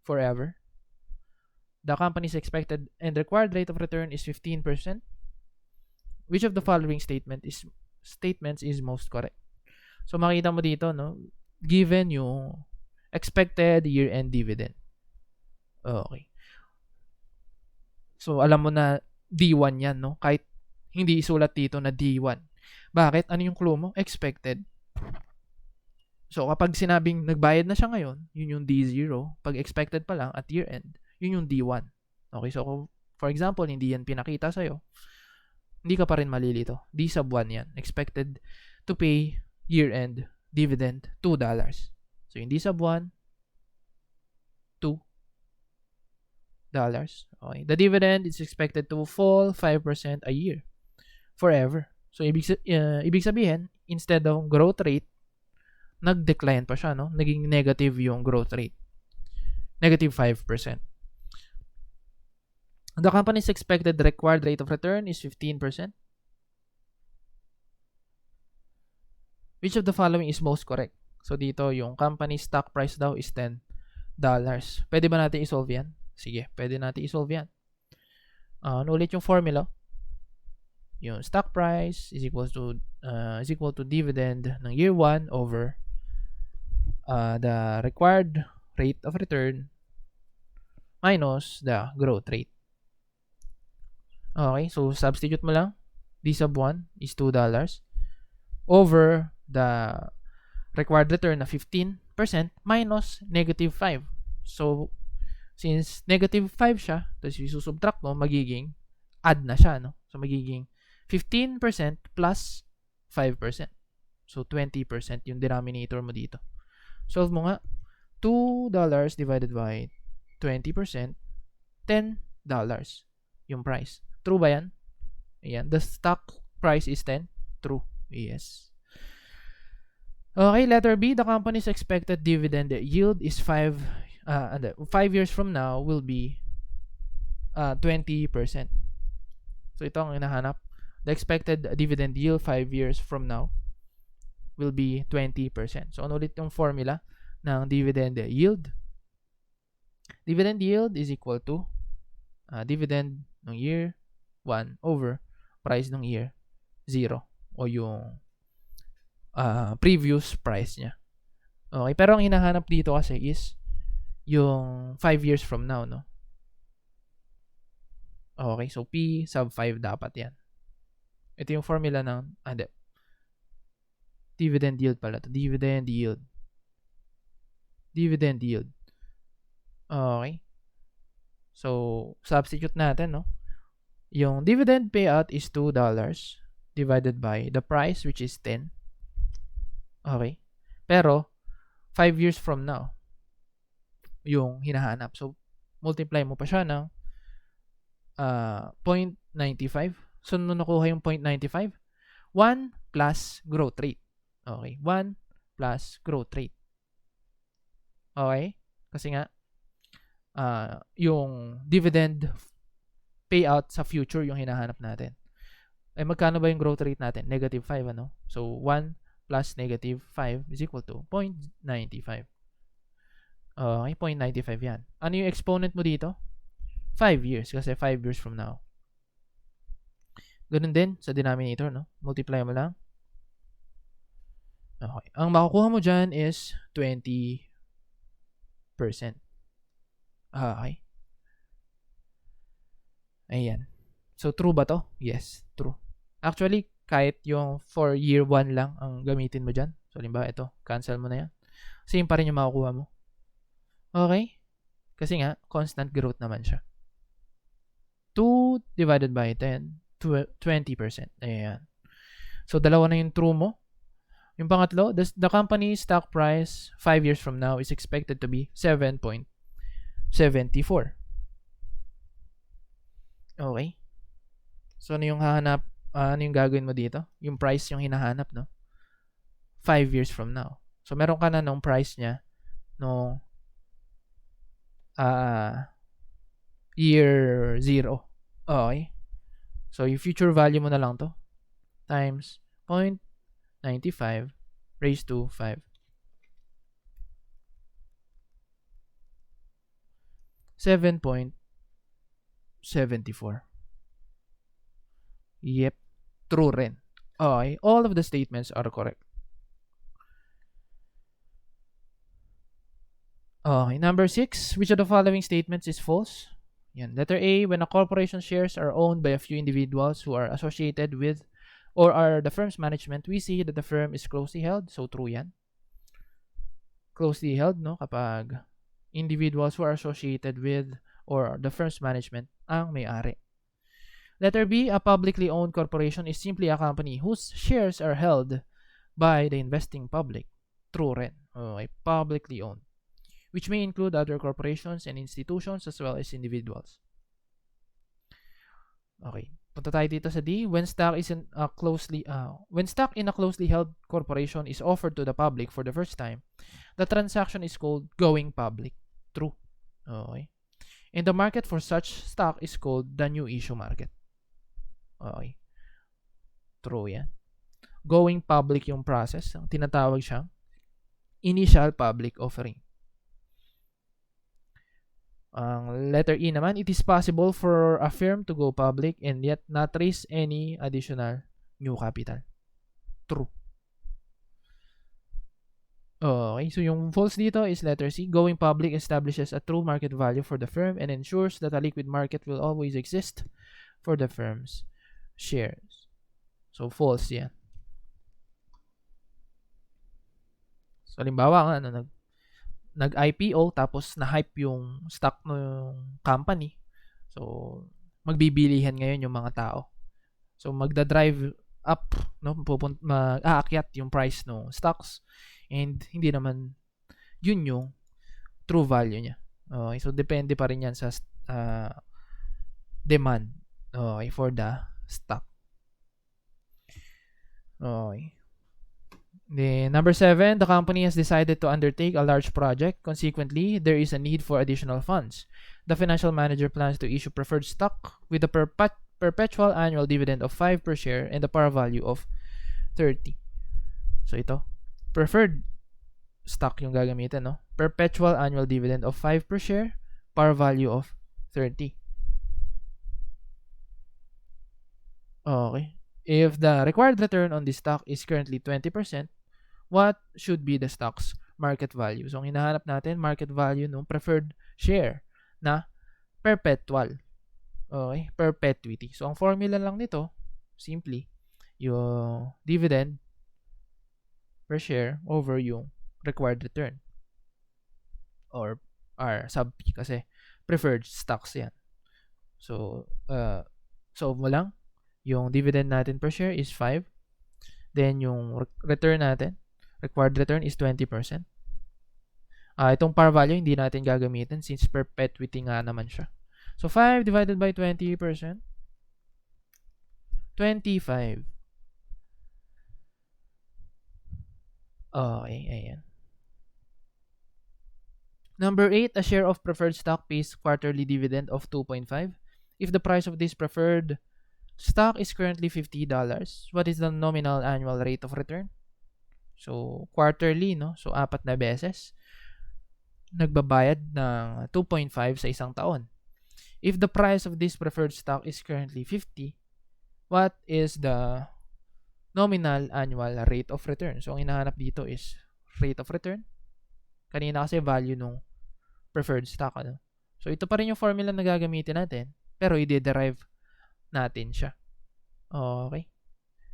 A: forever. The company's expected and required rate of return is 15%. Which of the following statements is most correct? So makita mo dito, no? Given yung expected year-end dividend. Okay. So alam mo na D1 yan, no? Kahit hindi isulat dito na D1. Bakit? Ano yung clue mo? Expected. So, kapag sinabing nagbayad na siya ngayon, yun yung D0. Pag expected pa lang at year-end, yun yung D1. Okay, so for example, hindi yan pinakita sa'yo, hindi ka pa rin malilito. D sub 1 yan. Expected to pay year-end dividend $2. So, yung D sub 1, $2. Okay. The dividend is expected to fall 5% a year forever. So, ibig sabihin, instead of growth rate, nag-decline pa siya, no? Naging negative yung growth rate. Negative 5%. The company's expected required rate of return is 15%. Which of the following is most correct? So, dito, yung company stock price daw is $10. Pwede ba natin isolve yan? Sige, pwede natin isolve yan. Ulit yung formula. Yung stock price is equal to dividend ng year 1 over the required rate of return minus the growth rate. Okay, so substitute mo lang. D sub 1 is $2 over the required return na 15% minus negative 5. So, since negative 5 siya, tapos isusubtract mo, magiging add na siya, no? So, magiging 15% plus 5%. So, 20% yung denominator mo dito. Solve mo nga. $2 divided by 20%, $10 yung price. True ba yan? Ayan. The stock price is 10? True. Yes. Okay, letter B. The company's expected dividend yield is 5 years from now will be 20%. So, ito ang hinahanap. The expected dividend yield 5 years from now will be 20%. So, ano ulit yung formula ng dividend yield? Dividend yield is equal to dividend ng year 1 over price ng year 0 o yung previous price niya. Okay, pero ang hinahanap dito kasi is yung 5 years from now, no? Okay, so P sub 5 dapat yan. Ito yung formula ng dividend yield pala to. Dividend yield. Okay. So, substitute natin, no? Yung dividend payout is $2 divided by the price, which is 10. Okay. Pero, 5 years from now, yung hinahanap. So, multiply mo pa siya ng 0.95. So, nung nakuha yung 0.95, 1 plus growth rate. Okay. 1 plus growth rate. Okay? Kasi nga, yung dividend payout sa future yung hinahanap natin. Eh, magkano ba yung growth rate natin? Negative 5, ano? So, 1 plus negative 5 is equal to 0.95. Okay, 0.95 yan. Ano yung exponent mo dito? 5 years kasi 5 years from now. Ganun din sa denominator, no? Multiply mo lang. Okay. Ang makukuha mo dyan is 20%. Okay. Ayan. So, true ba to? Yes, true. Actually, kahit yung for year 1 lang ang gamitin mo dyan. So, halimbawa, ito. Cancel mo na yan. Same pa rin yung makukuha mo. Okay? Kasi nga, constant growth naman siya. 2 divided by 10, 20%. Ayan. So, dalawa na yung true mo. Yung pangatlo, the company's stock price 5 years from now is expected to be 7.74. Okay? So, ano yung hahanap? Ano yung gagawin mo dito? Yung price yung hinahanap, no? 5 years from now. So, meron ka na nung price niya no year 0. Okay? So, yung future value mo na lang to times 0.95 raised to 5. 7.74. Yep. True rin. Okay. All of the statements are correct. Okay. Number 6. Which of the following statements is false? Yan. Letter A. When a corporation shares are owned by a few individuals who are associated with or are the firm's management, we see that the firm is closely held. So, true yan. Closely held, no? Kapag individuals who are associated with or the firm's management ang may-ari. Letter B, a publicly owned corporation is simply a company whose shares are held by the investing public. True rin. Okay, publicly owned. Which may include other corporations and institutions as well as individuals. Okay, punta tayo dito sa D. When stock in a closely held corporation is offered to the public for the first time, the transaction is called going public. True. Okay. And the market for such stock is called the new issue market. Okay. True yan. Going public yung process. Ang tinatawag siyang initial public offering. Letter E naman, it is possible for a firm to go public and yet not raise any additional new capital. True. Okay, so yung false dito is letter C. Going public establishes a true market value for the firm and ensures that a liquid market will always exist for the firm's shares. So, false yan. So, halimbawa, nag-IPO tapos na-hype yung stock ng company. So, magbibilihan ngayon yung mga tao. So, magda-drive up, no? Aakyat yung price ng stocks and hindi naman yun yung true value niya. Okay, so depende pa rin yan sa demand, okay, for the stock. Okay. Then, number 7, the company has decided to undertake a large project. Consequently, there is a need for additional funds. The financial manager plans to issue preferred stock with a perpetual annual dividend of 5 per share and a par value of 30. So, ito. Preferred stock yung gagamitin, no? Perpetual annual dividend of 5 per share, par value of 30. Okay. If the required return on this stock is currently 20%, what should be the stock's market value? So, ang hinahanap natin, market value ng preferred share na perpetual. Okay, perpetuity. So, ang formula lang nito, simply, yung dividend per share over yung required return. Or R sub P kasi preferred stocks yan. So, solve mo lang. Yung dividend natin per share is 5. Then, yung return natin, required return is 20%. Itong par value, hindi natin gagamitin since perpetuity nga naman siya. So, 5 divided by 20%. 25. Okay, ayan. Number 8, a share of preferred stock pays quarterly dividend of 2.5. If the price of this preferred stock is currently $50, what is the nominal annual rate of return? So, quarterly, no? So, 4 na beses nagbabayad ng 2.5 sa isang taon. If the price of this preferred stock is currently 50, what is the nominal annual rate of return? So, ang hinahanap dito is rate of return. Kanina kasi value nung preferred stock. Ano? So, ito pa rin yung formula na gagamitin natin, pero i-derive natin siya. Okay.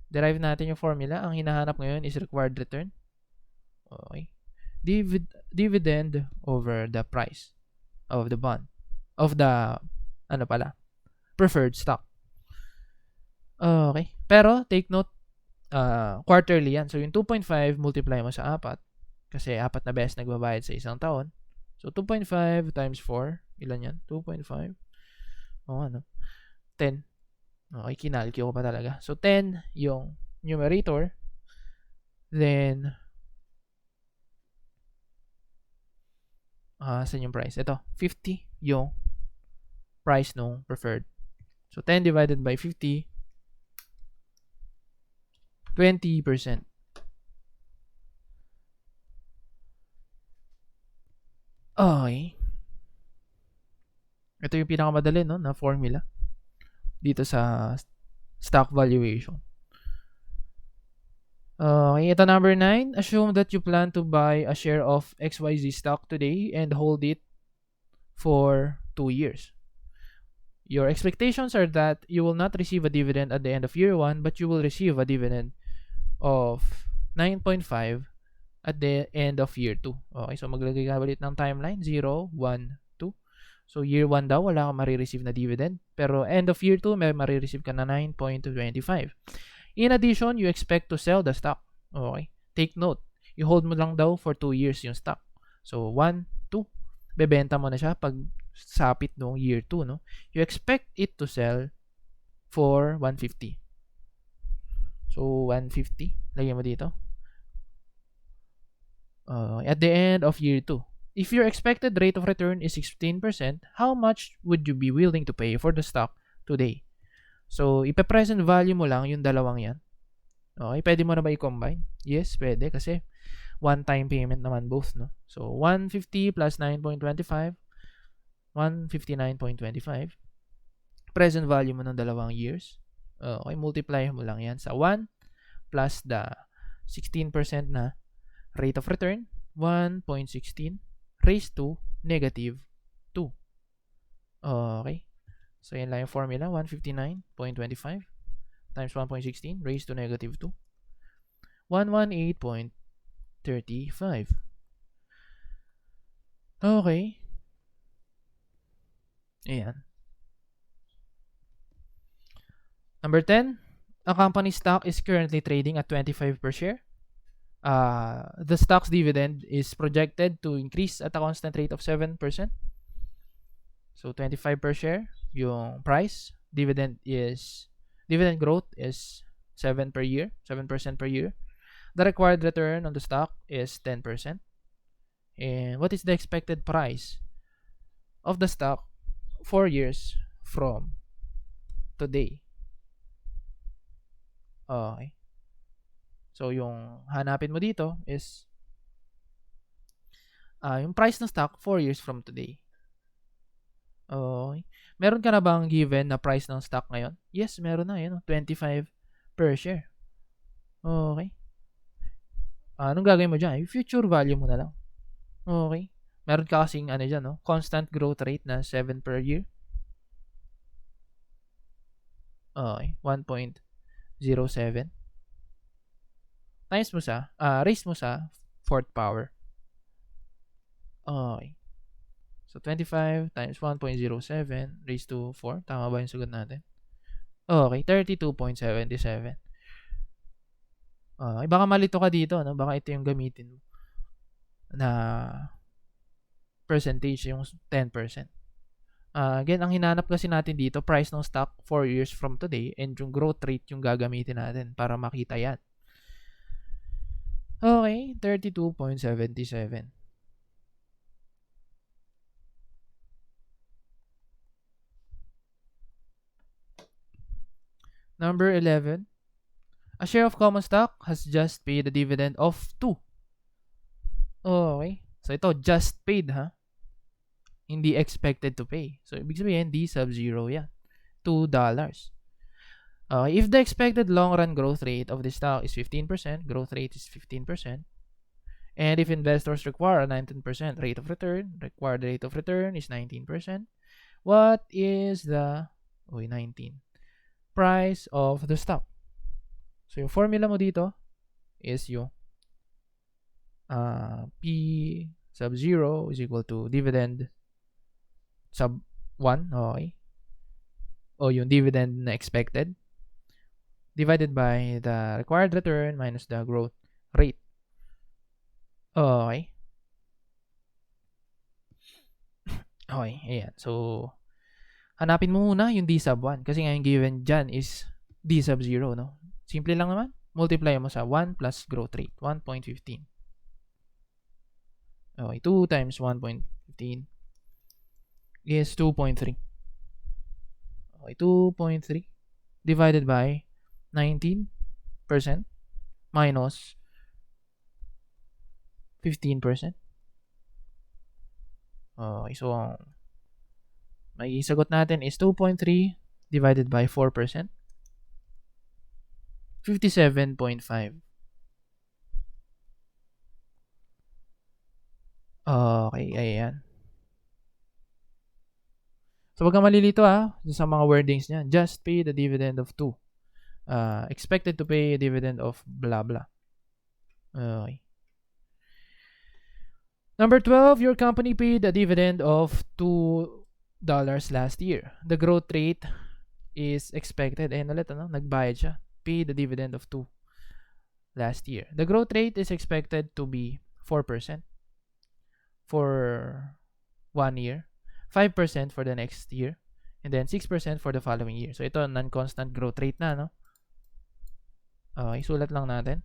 A: Derive natin yung formula. Ang hinahanap ngayon is required return. Okay. Dividend over the price of the bond. Of the, preferred stock. Okay. Pero, take note, quarterly yan. So, yung 2.5, multiply mo sa 4. Kasi 4 na beses nagbabayad sa isang taon. So, 2.5 times 4. Ilan yan? 2.5. O, 10. Okay, kinalky ko pa talaga. So, 10 yung numerator. Then, saan yung price? Ito, 50 yung price nung preferred. So, 10 divided by 50, 20%. Okay. Ito yung pinakamadali, no, na formula dito sa stock valuation. Okay, ito number 9. Assume that you plan to buy a share of XYZ stock today and hold it for 2 years. Your expectations are that you will not receive a dividend at the end of year 1, but you will receive a dividend of 9.5 at the end of year 2. Okay, so maglagay ka ulit ng timeline, 0, 1, 2. So year 1 daw, wala kang marireceive na dividend. Pero end of year 2, may marireceive ka na 9.25. In addition, you expect to sell the stock. Okay, take note, i-hold mo lang daw for 2 years yung stock. So 1, 2, bebenta mo na siya pag sapit noong year 2, no? You expect it to sell for 150. So 150, lagyan mo dito. At the end of year 2. If your expected rate of return is 16%, how much would you be willing to pay for the stock today? So, ipe-present value mo lang yung dalawang yan. Okay, pwede mo na ba i-combine? Yes, pwede kasi one-time payment naman both, no? So, 150 plus 9.25, 159.25. Present value mo ng dalawang years. Okay, multiply mo lang yan sa 1 plus the 16% na rate of return, 1.16 raised to negative 2. Okay. So, yan lang yung formula. 159.25 times 1.16 raised to negative 2. 118.35. Okay. Ayan. Number 10. A company stock is currently trading at 25 per share. The stock's dividend is projected to increase at a constant rate of 7%. So, 25 per share. Yung price, dividend growth is 7% per year. The required return on the stock is 10%. And what is the expected price of the stock 4 years from today? Okay. So, yung hanapin mo dito is yung price ng stock 4 years from today. Okay. Meron ka na bang given na price ng stock ngayon? Yes, meron na. Yun, 25 per share. Okay. Anong gagawin mo dyan? Yung future value mo na lang. Okay. Meron ka kasing dyan, no? Constant growth rate na 7 per year. Okay. 1.07. Times mo sa, raise mo sa 4th power. Okay. So, 25 times 1.07 raised to 4. Tama ba yung sagot natin? Okay, 32.77. Baka malito ka dito, no? Baka ito yung gamitin mo na percentage, yung 10%. Again, ang hinanap kasi natin dito, price ng stock 4 years from today and yung growth rate yung gagamitin natin para makita yan. Okay, 32.77. Number 11. A share of common stock has just paid a dividend of 2. Okay. So ito, just paid ha. Hindi expected to pay. So ibig sabihin, D sub 0 yan. $2. If the expected long-run growth rate of the stock is 15%, growth rate is 15%, and if investors require a 19% rate of return, required rate of return is 19%, what is the 19 price of the stock? So yung formula mo dito is yung P sub 0 is equal to dividend sub 1, okay? O yung dividend na expected divided by the required return minus the growth rate. Okay. Okay, ayan. So, hanapin mo muna yung D sub 1 kasi nga yung given dyan is D sub 0, no? Simple lang naman. Multiply mo sa 1 plus growth rate, 1.15. Okay, 2 times 1.15 is 2.3. Okay, 2.3 divided by 19% minus 15%. Okay, so may sagot natin is 2.3 divided by 4%. 57.5. Okay, ayan. So, wag kang malilito sa mga wordings niya. Just pay the dividend of 2. Expected to pay a dividend of blah blah. Okay. Number 12, your company paid a dividend of $2 last year. The growth rate is expected. Ulit, nagbayad siya. Paid a dividend of 2 last year. The growth rate is expected to be 4% for 1 year, 5% for the next year, and then 6% for the following year. So, ito, non-constant growth rate na, no? Okay, sulat lang natin.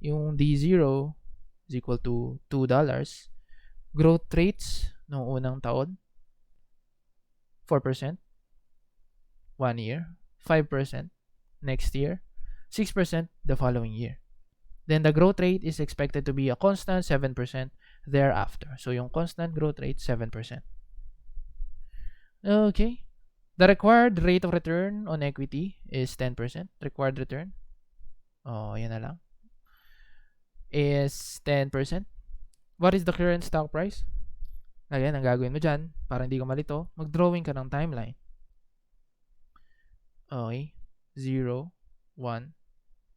A: Yung D0 is equal to $2. Growth rates noong unang taon, 4%, 1 year, 5% next year, 6% the following year. Then the growth rate is expected to be a constant 7% thereafter. So yung constant growth rate, 7%. Okay. The required rate of return on equity is 10%. Required return. Yan na lang. Is 10%. What is the current stock price? Again, ang gagawin mo dyan, para hindi ka malito, mag-drawing ka ng timeline. Okay. 0, 1,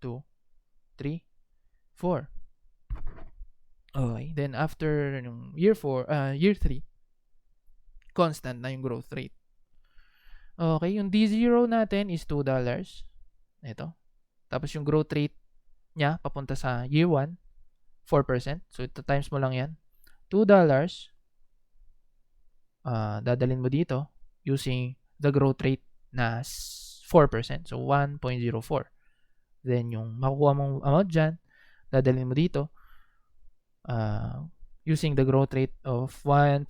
A: 2, 3, 4. Okay. Then after year 3, constant na yung growth rate. Okay. Yung D0 natin is $2. Ito. Tapos yung growth rate niya papunta sa year 1, 4%. So ito times mo lang yan. $2. Dadalhin mo dito using the growth rate na 4%. So 1.04. Then yung makukuha mong amount dyan, dadalhin mo dito using the growth rate of 1.05.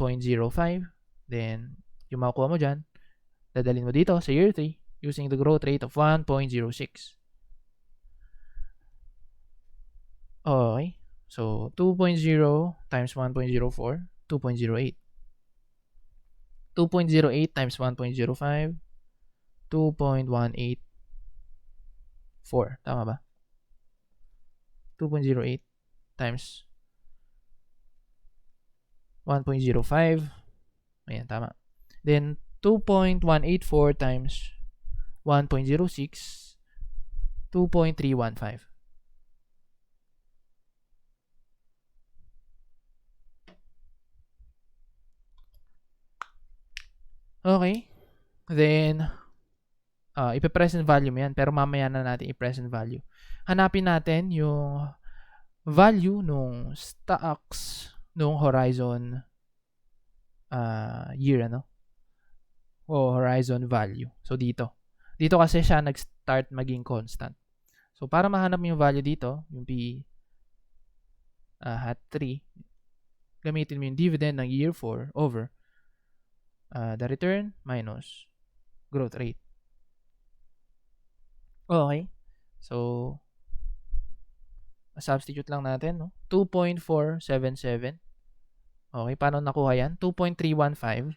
A: Then yung makukuha mo dyan, dadalhin mo dito sa year 3 using the growth rate of 1.06. Okay. So 2.0 times 1.04, 2.08. 2.08 times 1.05, 2.184. Tama ba? 2.08 times 1.05. Ayan, tama. Then 2.184 times 1.06, 2.315. Okay. Then, ipe-present value mo yan. Pero mamaya na natin i-present value. Hanapin natin yung value nung stocks nung horizon year, o horizon value. So, dito. Dito kasi siya nag-start maging constant. So, para mahanap mo yung value dito, yung P hat 3, gamitin mo yung dividend ng year 4 over the return minus growth rate. Okay. So, substitute lang natin, no? 2.477. Okay, paano nakuha yan? 2.315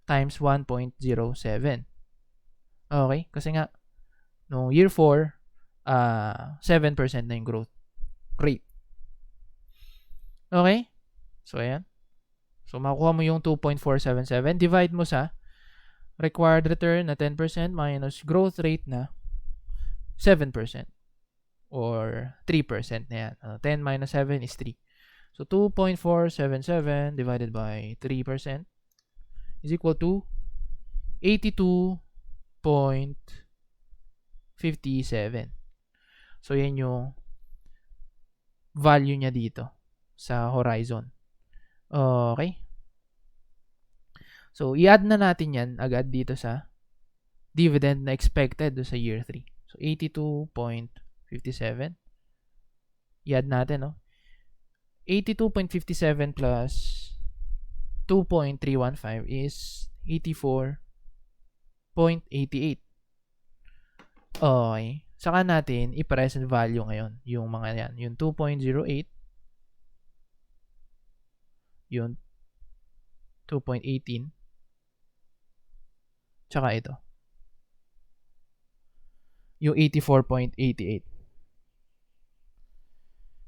A: times 1.07. Okay, kasi nga, no year 4, 7% na yung growth rate. Okay? So, ayan. So, makukuha mo yung 2.477. Divide mo sa required return na 10% minus growth rate na 7%. Or 3% na yan. 10 minus 7 is 3. So, 2.477 divided by 3% is equal to 82.57. So, yan yung value niya dito sa horizon. Okay. So, i-add na natin yan agad dito sa dividend na expected sa year 3. So, 82.57. I-add natin, no? 82.57 plus 2.315 is 84.88. Okay. Saka natin i-present value ngayon. Yung mga yan. Yung 2.08. Yung 2.18. Tsaka ito. Yung 84.88.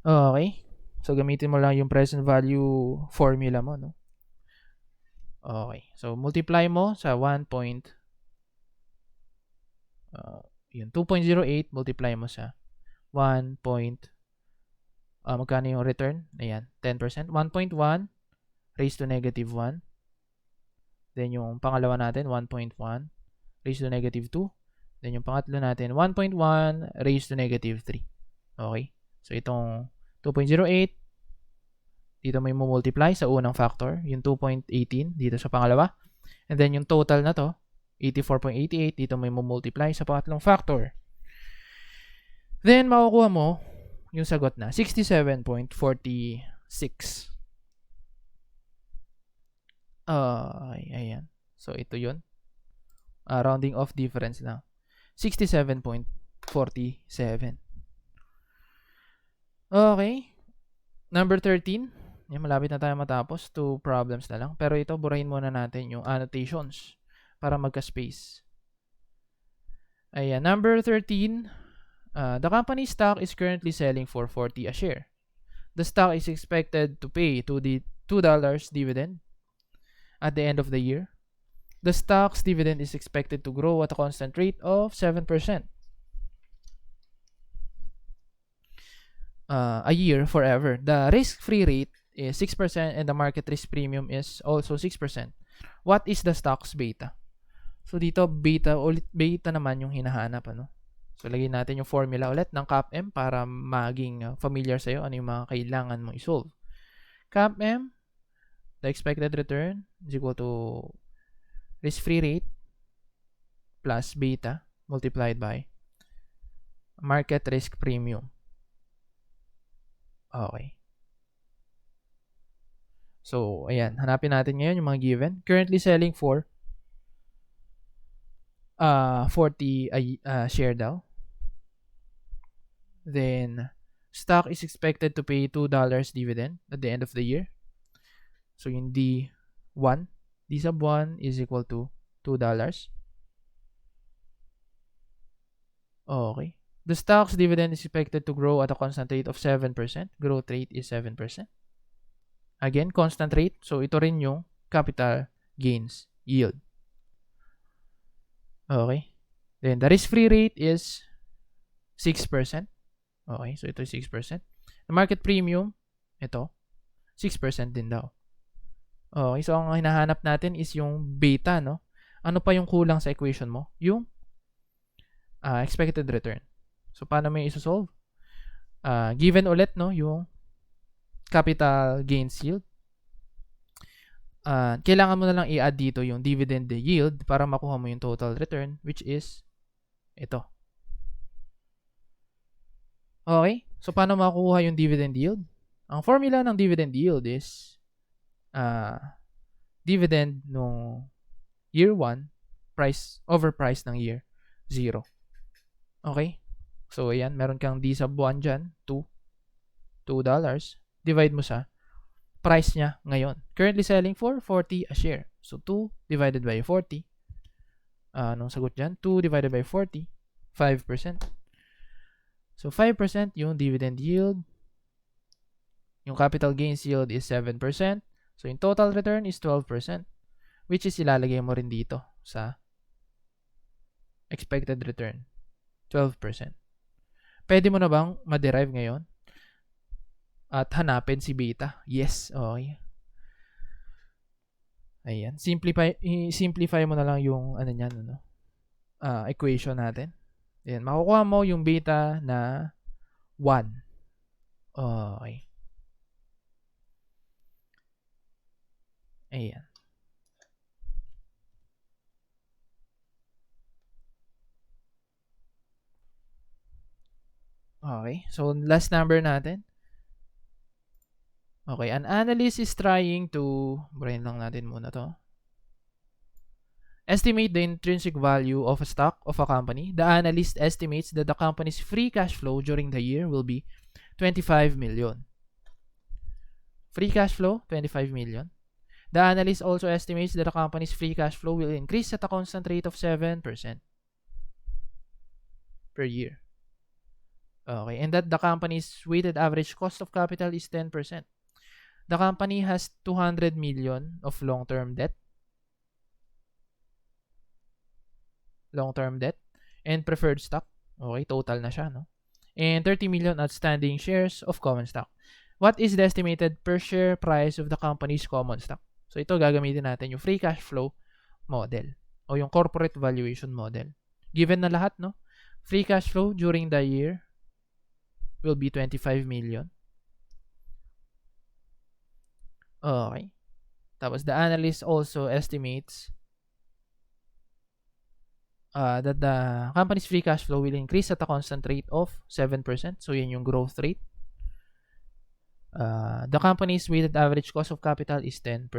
A: Okay. So, gamitin mo lang yung present value formula mo, no? Okay. So, multiply mo sa 1. Yung 2.08, multiply mo sa 1. Magkano yung return? Ayan, 10%. 1.1 raised to negative 1. Then, yung pangalawa natin, 1.1 raised to negative 2. Then, yung pangatlo natin, 1.1 raised to negative 3. Okay? So, itong 2.08, dito may multiply sa unang factor, yung 2.18 dito sa pangalawa. And then, yung total na to, 84.88, dito may multiply sa pangatlong factor. Then, makukuha mo yung sagot na 67.46. Ayan. So, ito yun. Rounding off difference na. 67.47. Okay. Number 13. Yan, malapit na tayo matapos. 2 problems na lang. Pero ito, burahin muna natin yung annotations para magka-space. Ayan. Number 13. The company stock is currently selling for 40 a share. The stock is expected to pay $2 dividend at the end of the year. The stock's dividend is expected to grow at a constant rate of 7% a year forever. The risk-free rate is 6% and the market risk premium is also 6%. What is the stock's beta? So dito, beta naman yung hinahanap, ano? So lagyan natin yung formula ulit ng CAPM para maging familiar sa'yo ano yung mga kailangan mong isolve. CAPM, the expected return is equal to risk-free rate plus beta multiplied by market risk premium. Okay. So, ayan. Hanapin natin ngayon yung mga given. Currently selling for 40 share daw. Then, stock is expected to pay $2 dividend at the end of the year. So, yung D1, D sub 1 is equal to $2. Okay. The stock's dividend is expected to grow at a constant rate of 7%. Growth rate is 7%. Again, constant rate. So, ito rin yung capital gains yield. Okay. Then, the risk-free rate is 6%. Okay. So, ito is 6%. The market premium, ito, 6% din daw. Okay. So, ang hinahanap natin is yung beta, no? Ano pa yung kulang sa equation mo? Yung expected return. So, paano mo yung isosolve? Given ulit, no, yung capital gains yield. Kailangan mo na lang i-add dito yung dividend yield para makuha mo yung total return, which is ito. Okay? So, paano makukuha yung dividend yield? Ang formula ng dividend yield is dividend nung year 1 price over price ng year 0. Okay? So, ayan, meron kang D sub 1 dyan, $2. Divide mo sa price niya ngayon. Currently selling for 40 a share. So, 2 divided by 40. Anong sagot dyan? 2 divided by 40, 5%. So, 5% yung dividend yield. Yung capital gains yield is 7%. So, yung total return is 12%. Which is ilalagay mo rin dito sa expected return. 12%. Pwede mo na bang ma-derive ngayon? At hanapin si beta? Yes. Okay. Ayan. Simplify mo na lang yung ano niyan, ano, equation natin. Ayan. Makukuha mo yung beta na 1. Okay. Ayan. Okay. So, last number natin. Okay. An analyst is trying to, brain lang natin muna to. Estimate the intrinsic value of a stock of a company. The analyst estimates that the company's free cash flow during the year will be 25 million. Free cash flow, 25 million. The analyst also estimates that the company's free cash flow will increase at a constant rate of 7% per year. Okay, and that the company's weighted average cost of capital is 10%. The company has 200 million of long-term debt, and preferred stock. Okay, total na siya, no? And 30 million outstanding shares of common stock. What is the estimated per share price of the company's common stock? So, ito gagamitin natin yung free cash flow model o yung corporate valuation model. Given na lahat, no? Free cash flow during the year will be 25 million. Okay. Tapos, the analyst also estimates that the company's free cash flow will increase at a constant rate of 7%. So, yun yung growth rate. The company's weighted average cost of capital is 10%.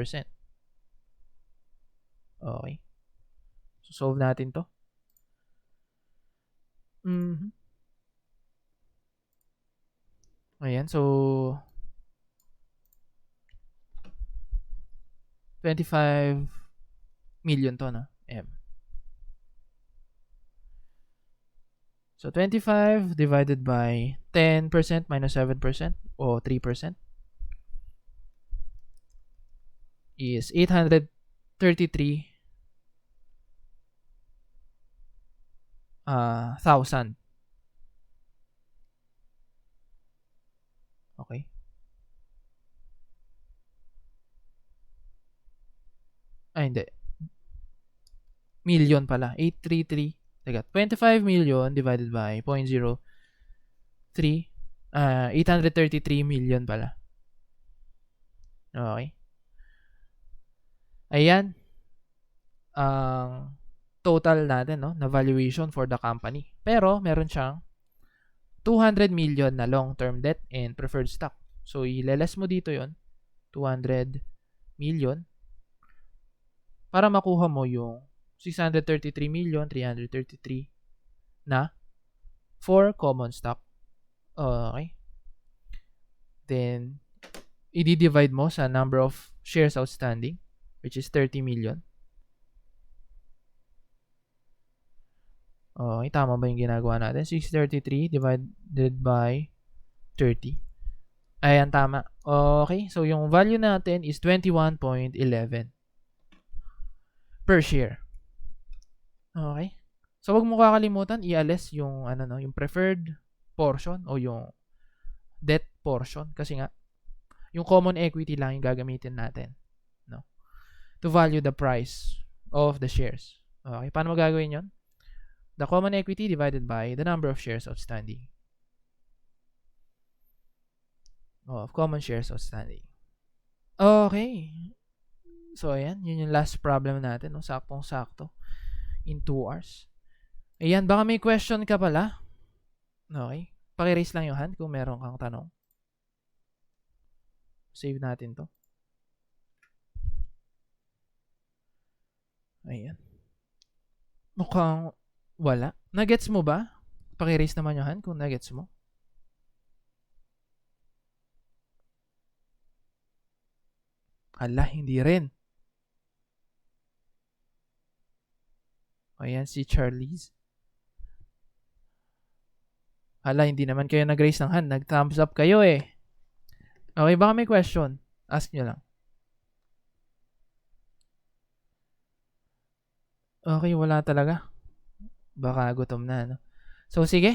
A: Okay. So, solve natin to. Ayan. So, 25 million to, no? M. So, 25 divided by 10% minus 7% o 3% is 833,000. Okay. Ay, hindi. Million pala. 833. Teka, 25 million divided by 0.03. 833 million pala. Okay. Ayan. Ang total natin, no, na valuation for the company. Pero, meron siyang 200 million na long-term debt and preferred stock. So, ileles mo dito yon 200 million para makuha mo yung 633,333 na for common stock. Okay. Then, i-divide mo sa number of shares outstanding, which is 30 million. Okay, tama ba yung ginagawa natin? 633 divided by 30. Ayan, tama. Okay, so yung value natin is 21.11 per share. Okay. So, wag mo kakalimutan i-alis yung ano, no, yung preferred portion o yung debt portion kasi nga yung common equity lang yung gagamitin natin, no, to value the price of the shares. Okay, paano mo gagawin 'yon? The common equity divided by the number of shares outstanding. Of common shares outstanding. Okay. So, ayan. Yun yung last problem natin. No? Saktong-sakto. In 2 hours. Ayan. Baka may question ka pala. Okay. Pakiraise lang yung hand kung meron kang tanong. Save natin to. Ayan. Mukhang wala. Nagets mo ba? Paki-raise naman yung hand kung nagets mo. Hala, hindi rin. Ayan, si Charlize. Hala, hindi naman kayo nag-raise ng hand. Nag-thumbs up kayo eh. Okay, baka may question. Ask nyo lang. Okay, wala talaga. Baka gutom na, no? So, sige.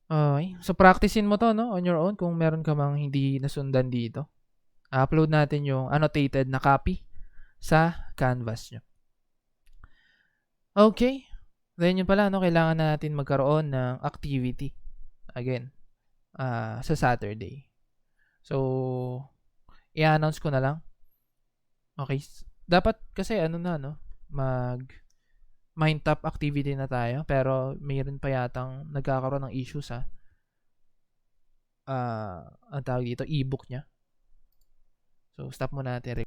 A: Okay. So, practicein mo to, no? On your own kung meron ka mang hindi nasundan dito. Upload natin yung annotated na copy sa Canvas nyo. Okay. Then yun pala, no? Kailangan natin magkaroon ng activity. Again, sa Saturday. So, i-announce ko na lang. Okay. Dapat kasi ano na, no? Mind top activity na tayo. Pero mayroon pa yatang nagkakaroon ng issue sa ang tawag dito, ebook niya. So, stop muna natin.